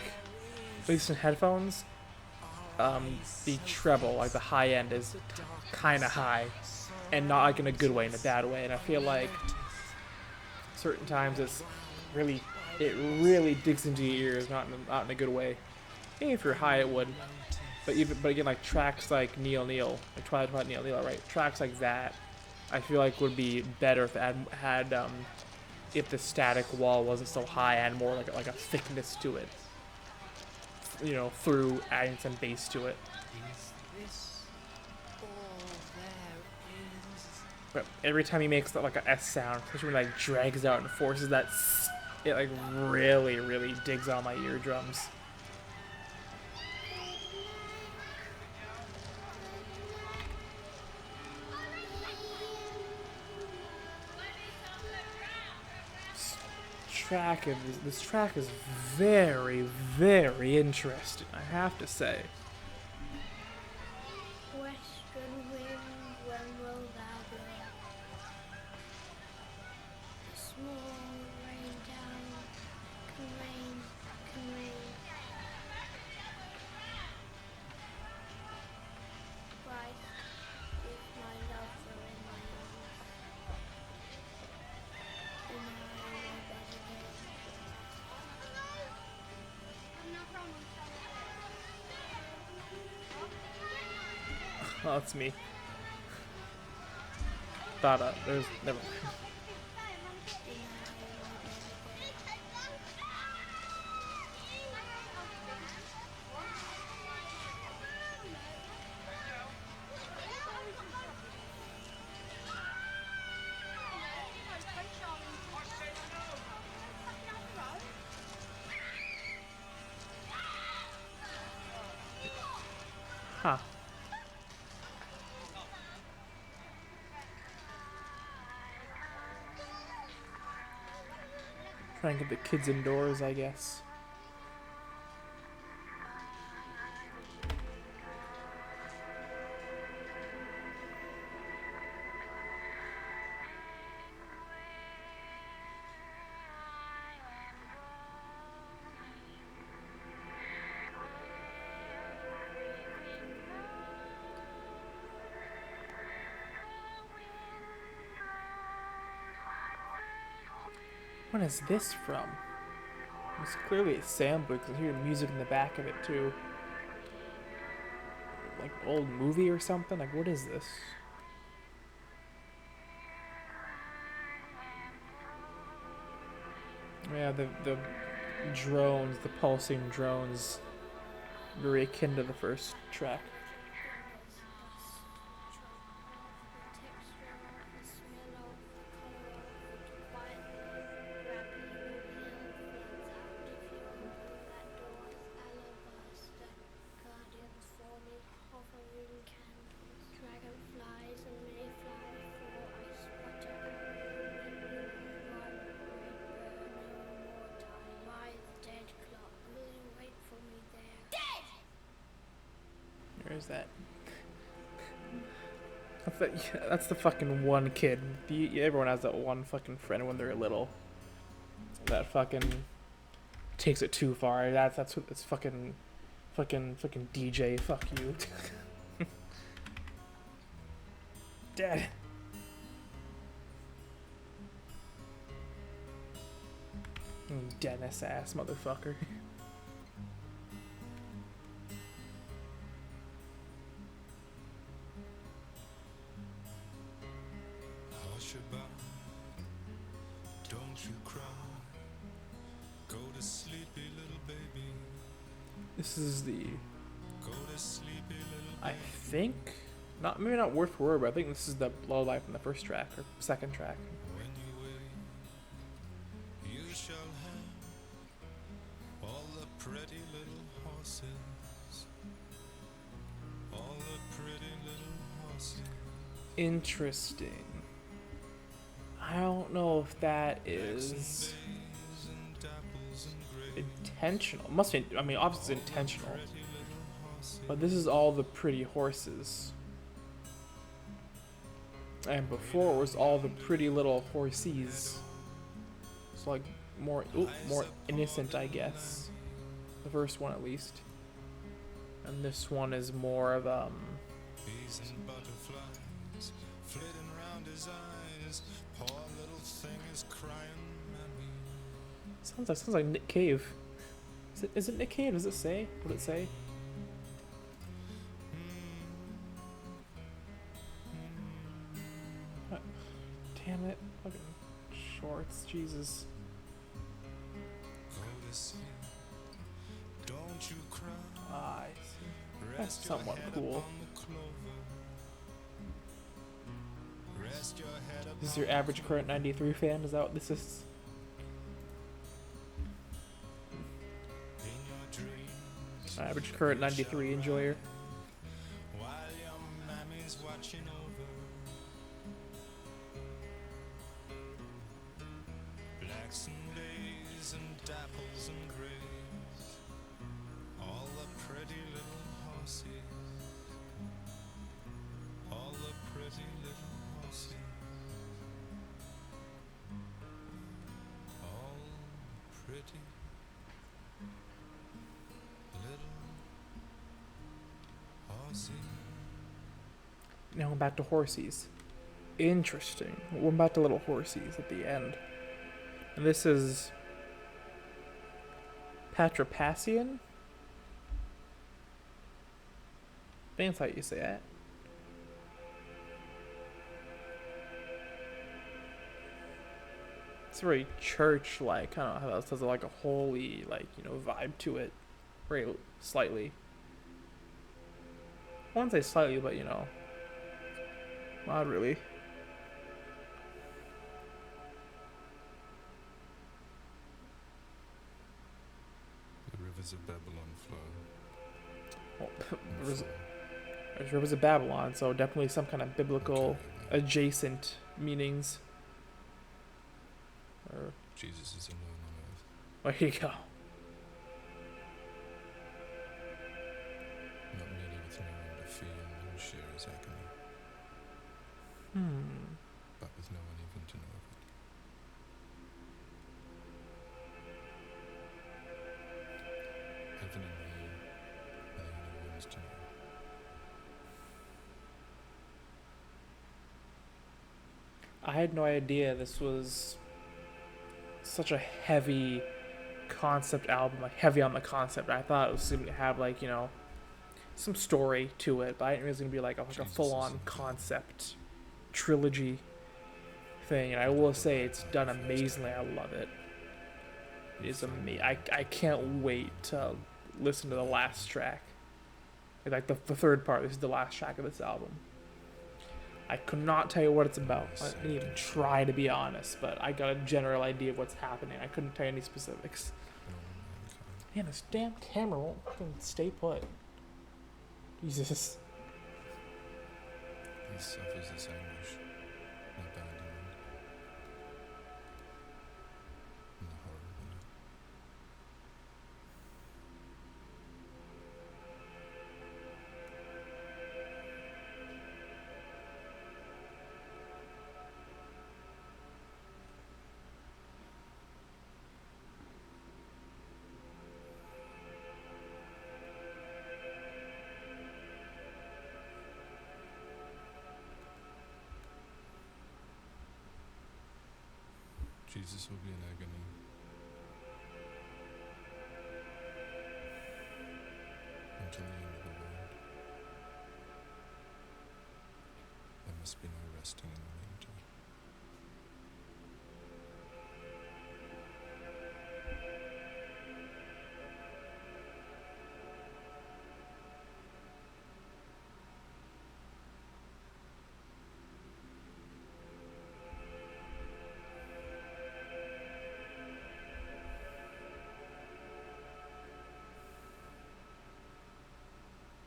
at least in headphones, the treble, like the high end, is kind of high, and not like in a good way, in a bad way. And I feel like certain times it really digs into your ears, not in a good way. Maybe if you're high, it would. But again, like tracks like Nihil, like Twilight, Nihil, right? Tracks like that, I feel like would be better if it had if the static wall wasn't so high and more like a thickness to it. You know, through adding some base to it. Is this all there is? But every time he makes like a S sound, especially when he like drags out and forces that, it like really digs on my eardrums. This track is very interesting, I have to say. Western wind, when will thou blow? The small rain down, can rain, can rain. Christ, if my love were in my arms, then I my bed again. Oh, it's me. Thought there's never mind. Huh. Try and get the kids indoors, I guess. What is this from? It's clearly a sample because I hear music in the back of it too. Like an old movie or something? Like, what is this? Yeah, the drones, the pulsing drones, very akin to the first track. Where's that? That's the fucking one kid. Everyone has that one fucking friend when they're little. That fucking takes it too far. That's what it's fucking DJ. Fuck you. Dad. Dennis ass motherfucker. Don't you cry. Go to sleepy little baby. This is the, Go to sleepy little I think, maybe not word for word, but I think this is the lullaby from the first track or second track. when you wake. You shall have all the pretty little horses. All the pretty little horses. Interesting. I don't know if that is And apples and gray. intentional. It must be. I mean, obviously it's intentional. But this is all the pretty horses. And before it was all the pretty little horsies. It's like more innocent, I guess. The first one at least. And this one is more of Bees and butterflies flitting round his eyes. Poor little thing is crying, Mammy. sounds like Nick Cave. Is it Nick Cave? Does it say? What did it say? it. Fucking shorts, Jesus. Go to sleep. Don't you cry. Ah, I see. That's Rest your somewhat head cool. upon the clover. Rest your head upon This is your average current 93 fan? Is that what this is? in your dreams. Average current 93 enjoyer. While your mammy's watching over. Blacks and days and dapples and grays. All the pretty little horses. All the pretty little horses. All the pretty little horses. Now we're back to Horsies. Interesting. We're back to little Horsies at the end. And this is Patripassian? I think that's how you say that. It's very church-like. I don't know how that has like a holy, like, you know, vibe to it. Very slightly. I wouldn't say slightly, but you know, not really. The rivers of Babylon flow. Well, and rivers, flow. there's rivers of Babylon, so definitely some kind of biblical Okay, adjacent meanings. Or, Jesus is alone on earth. there you go. Not merely with no one to feel and share his agony, but with no one even to know of it. Heaven and hell are the only ones to know. I had no idea this was such a heavy concept album, like heavy on the concept. I thought it was going to have like, you know, some story to it, but I didn't realize it was going to be like a Jesus full-on isn't concept trilogy thing. And I will say it's done amazingly. I love it. It is amazing. I can't wait to listen to the last track. Like the third part. This is the last track of this album. I could not tell you what it's about. I didn't even try to be honest, but I got a general idea of what's happening. I couldn't tell you any specifics. No mankind. Man, this damn camera won't fucking stay put. Jesus. He suffers this anguish and abandonment and the horror in it. Jesus will be in agony. Until the end of the world. There must be no resting in the meantime.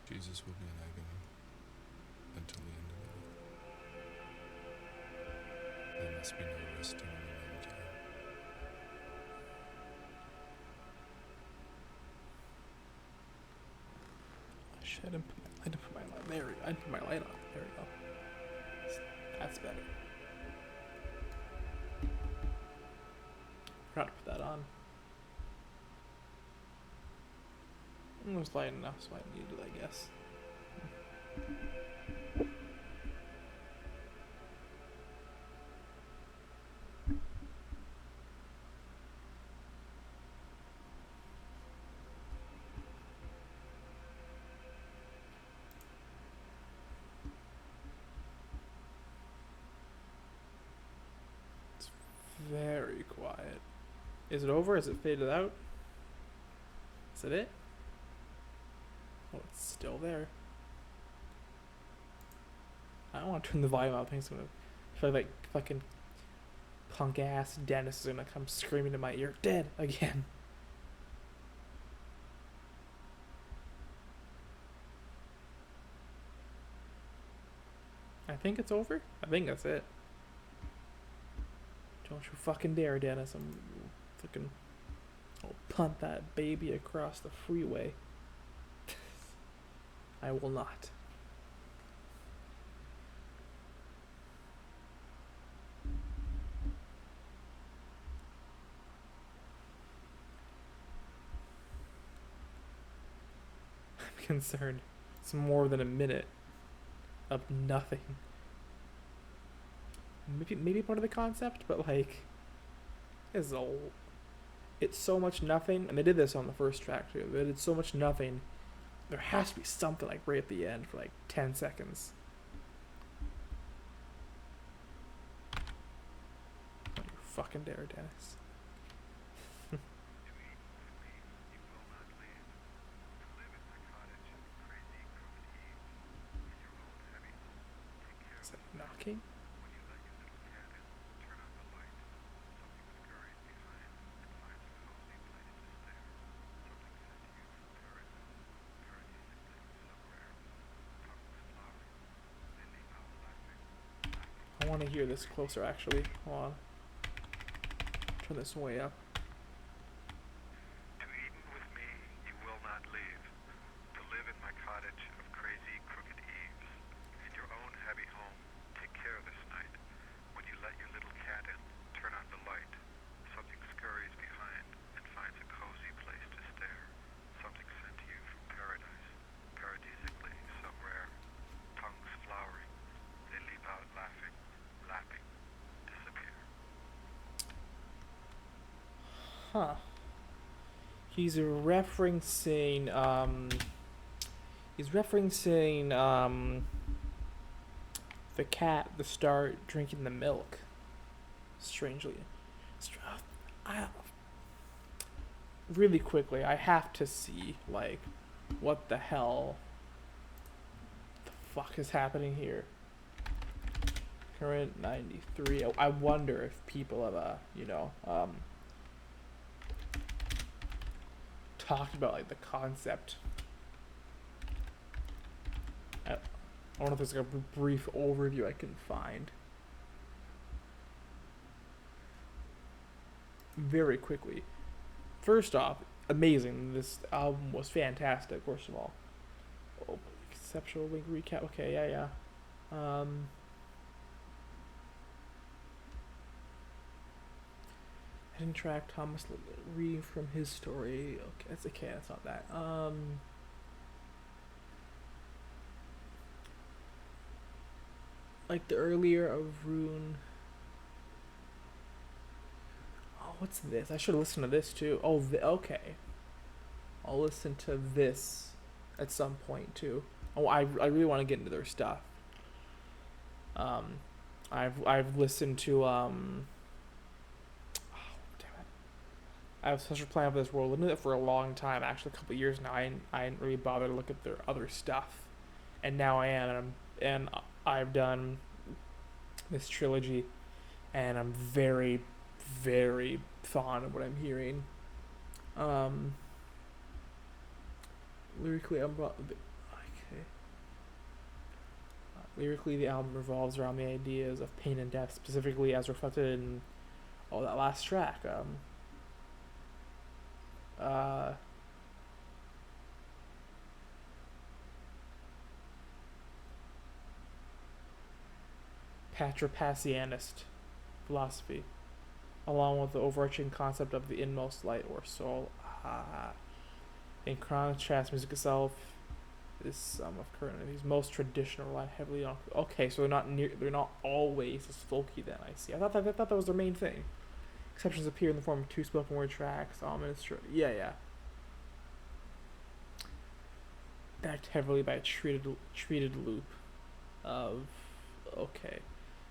Jesus will be in agony until the end of the world. There must be no resting in the meantime. Shit, I didn't put my light. There we go. I didn't put my light on. There we go. That's better. Forgot to put that on. It was light enough, so I needed it, I guess. very quiet. Is it over? Is it faded out? Is it? Oh, it's still there. I don't want to turn the volume up. I think it's gonna feel like fucking punk ass Dennis is gonna come screaming in my ear, dead again. I think it's over. I think that's it. Don't you fucking dare, Dennis. I'm fucking. I'll punt that baby across the freeway. I will not. I'm concerned. It's more than a minute of nothing. Maybe part of the concept, but like, it's so much nothing. And they did this on the first track too. They did so much nothing. There has to be something like right at the end for like 10 seconds. Don't you fucking dare, Dennis. Is that knocking? I want to hear this closer actually. Hold on. Turn this way up. To Eden with me you will not leave, to live in my cottage of crazy crooked eaves. In your own happy home, take care this night. When you let your little cat in, turn on the light. Something scurries behind and finds a cozy place to stare. Something sent to you from paradise, paradisically, so rare. Tongues flowering, they leap out laughing, lapping, disappear. Huh. He's referencing the cat at the start drinking the milk. Strangely. Really quickly, I have to see like what the hell the fuck is happening here. Current 93. I wonder if people have talked about like the concept. I wonder if there's like a brief overview I can find. Very quickly. First off, amazing. This album was fantastic, first of all. Oh, conceptual link recap. Okay, yeah. Hidden track, Thomas reading from his story. Okay, that's not that. Like the earlier of Rune. Oh, what's this? I should listen to this too. Oh, okay. I'll listen to this at some point too. Oh, I really want to get into their stuff. I've listened to I have such a plan for this world. I've been doing it for a long time, actually a couple of years now. I didn't really bother to look at their other stuff, and now I am. And I've done this trilogy, and I'm very, very fond of what I'm hearing. Lyrically, lyrically, the album revolves around the ideas of pain and death, specifically as reflected in that last track. Patripassianist philosophy, along with the overarching concept of the inmost light or soul. In contrast, music itself is some of current these most traditional, rely heavily on. Okay, so they're not always as folky. Then I see. I thought that was their main thing. Exceptions appear in the form of 2 spoken word tracks, ominous. Yeah. Backed heavily by a treated loop of. Okay,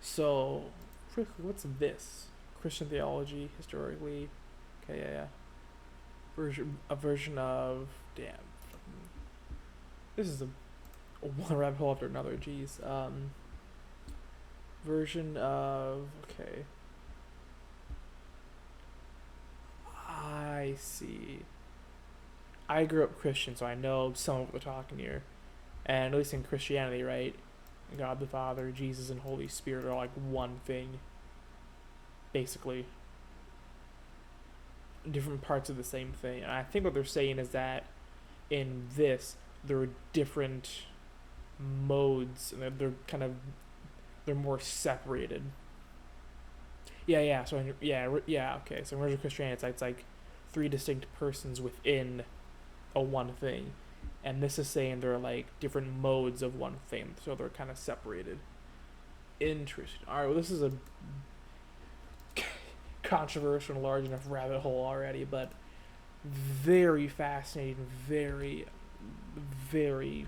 so what's this? Christian theology historically. Okay, yeah. A version of damn. This is a one rabbit hole after another. Jeez. Version of okay. I see. I grew up Christian, so I know some of what we're talking here. And at least in Christianity, right? God the Father, Jesus, and Holy Spirit are like one thing. Basically. Different parts of the same thing. And I think what they're saying is that in this, there are different modes, and they're more separated. Yeah. So okay. So in original Christianity, it's like three distinct persons within a one thing, and this is saying there are like different modes of one thing, so they're kind of separated. Interesting. All right. Well, this is a controversial and large enough rabbit hole already, but very fascinating, very, very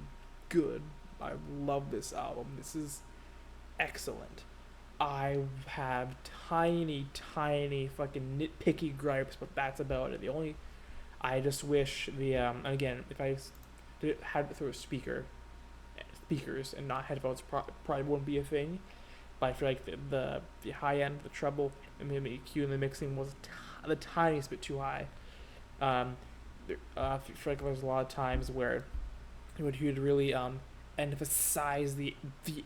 good. I love this album. This is excellent. I have tiny fucking nitpicky gripes, but that's about it. I just wish again, if I had it through speakers and not headphones, probably wouldn't be a thing. But I feel like the high end, the treble, and the EQ and the mixing was the tiniest bit too high. I feel like there's a lot of times where he would really emphasize the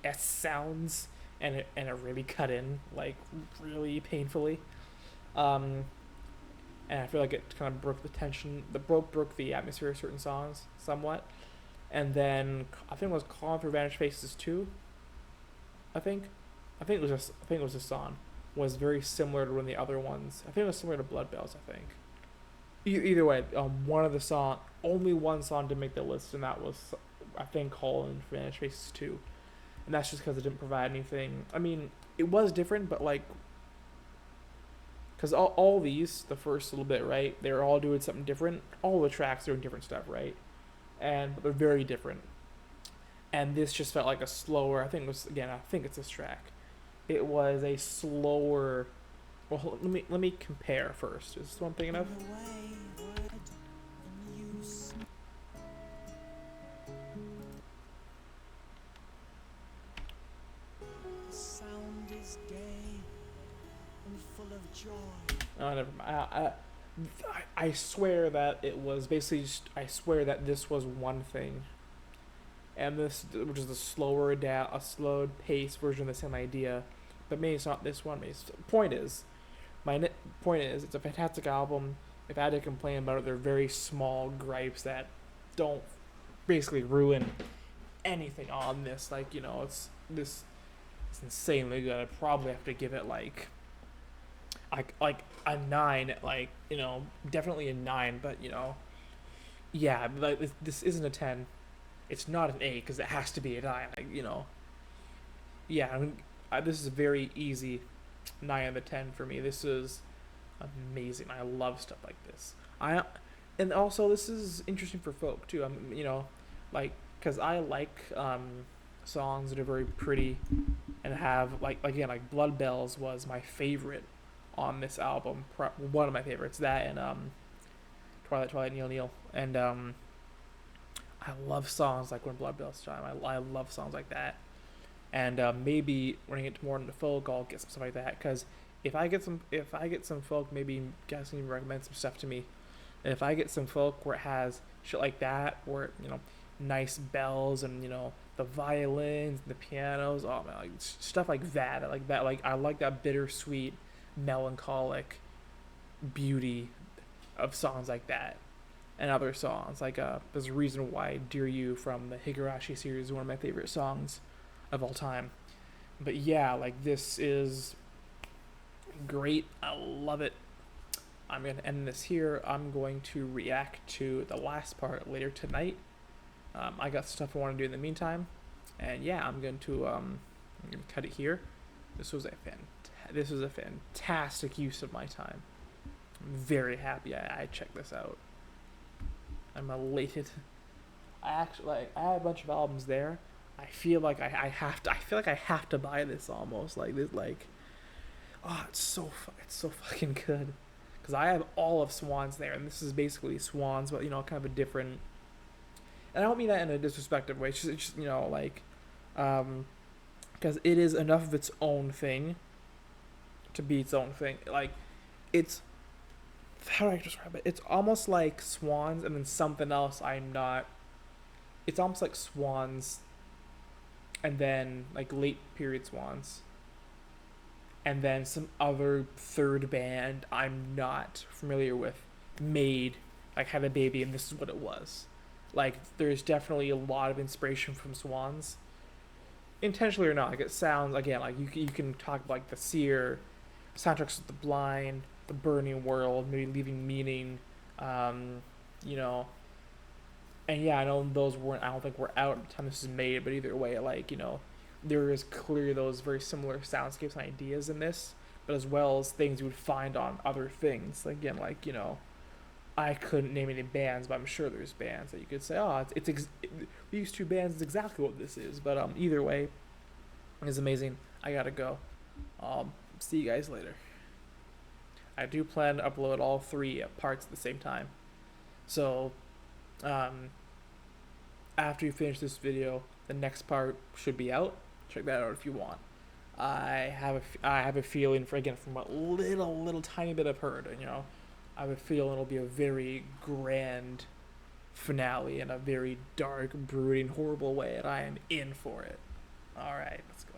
S sounds, and it really cut in like really painfully. And I feel like it kind of broke the tension, broke the atmosphere of certain songs somewhat. And then I think it was Calling for Vanished Faces 2. I think it was a song. Was very similar to one of the other ones. I think it was similar to Bloodbells. I think. Either way, only one song did make the list, and that was, I think, Calling for Vanished Faces 2. And that's just because it didn't provide anything. I mean, it was different, but like, because all these, the first little bit, right, they're all doing something different. All the tracks are doing different stuff, right? And they're very different. And this just felt like a slower, I think it's this track. It was a slower, well, let me compare first. Is this what I'm thinking of? Sound is gay and full of joy. Oh, never mind. I swear that it was basically I swear that this was one thing. And this, which is a slowed pace version of the same idea. But maybe it's not this one. Point is, it's a fantastic album. If I had to complain about it, they're very small gripes that don't basically ruin anything on this. Like, it's insanely good. I'd probably have to give it like a 9, like, definitely a 9, but yeah, like this isn't a 10. It's not an 8 because it has to be a 9. Like, yeah, I mean, this is a very easy 9 out of 10 for me. This is amazing. I love stuff like this. And also this is interesting for folk too. Like, because I like songs that are very pretty and have like Bloodbells was my favorite on this album. One of my favorites. That and Twilight, Nihil, and I love songs like When Bloodbells Chime. I love songs like that. And maybe when I get more into folk, I'll get some stuff like that. Because if I get some folk, maybe you guys can even recommend some stuff to me. And if I get some folk where it has shit like that, where nice bells and the violins and the pianos, oh man, like stuff like that. I like that bittersweet, melancholic beauty of songs like that. And other songs like there's a reason why Dear You from the Higurashi series is one of my favorite songs of all time. But yeah, like this is great. I love it. I'm gonna end this here. I'm going to react to the last part later tonight. I got stuff I want to do in the meantime, and yeah, I'm going to cut it here. This was a fantastic use of my time. I'm very happy I checked this out. I'm elated. I have a bunch of albums there. I feel like I have to buy this almost. Like this, like, Oh, it's so fucking good. Because I have all of Swans there, and this is basically Swans, but kind of a different. And I don't mean that in a disrespectful way. It's just like, because it is enough of its own thing to be its own thing. Like, it's how do I describe it? It's almost like Swans, and then something else. I'm not. It's almost like Swans, and then like late period Swans, and then some other third band I'm not familiar with made like had a baby, and this is what it was. Like, there's definitely a lot of inspiration from Swans, intentionally or not. Like, it sounds again like you can talk about like the Seer, soundtracks of the Blind, the Burning World, maybe Leaving Meaning, you know. And yeah, I know those weren't. I don't think were out at the time this was made, but either way, like there is clearly those very similar soundscapes and ideas in this, but as well as things you would find on other things. Again, like I couldn't name any bands, but I'm sure there's bands that you could say, oh, these two bands is exactly what this is. But either way, it's amazing. I gotta go. See you guys later. I do plan to upload all three parts at the same time. So, after you finish this video, the next part should be out. Check that out if you want. I have a feeling from what little tiny bit I've heard, I have a feeling it'll be a very grand finale in a very dark, brooding, horrible way, and I am in for it. All right, let's go.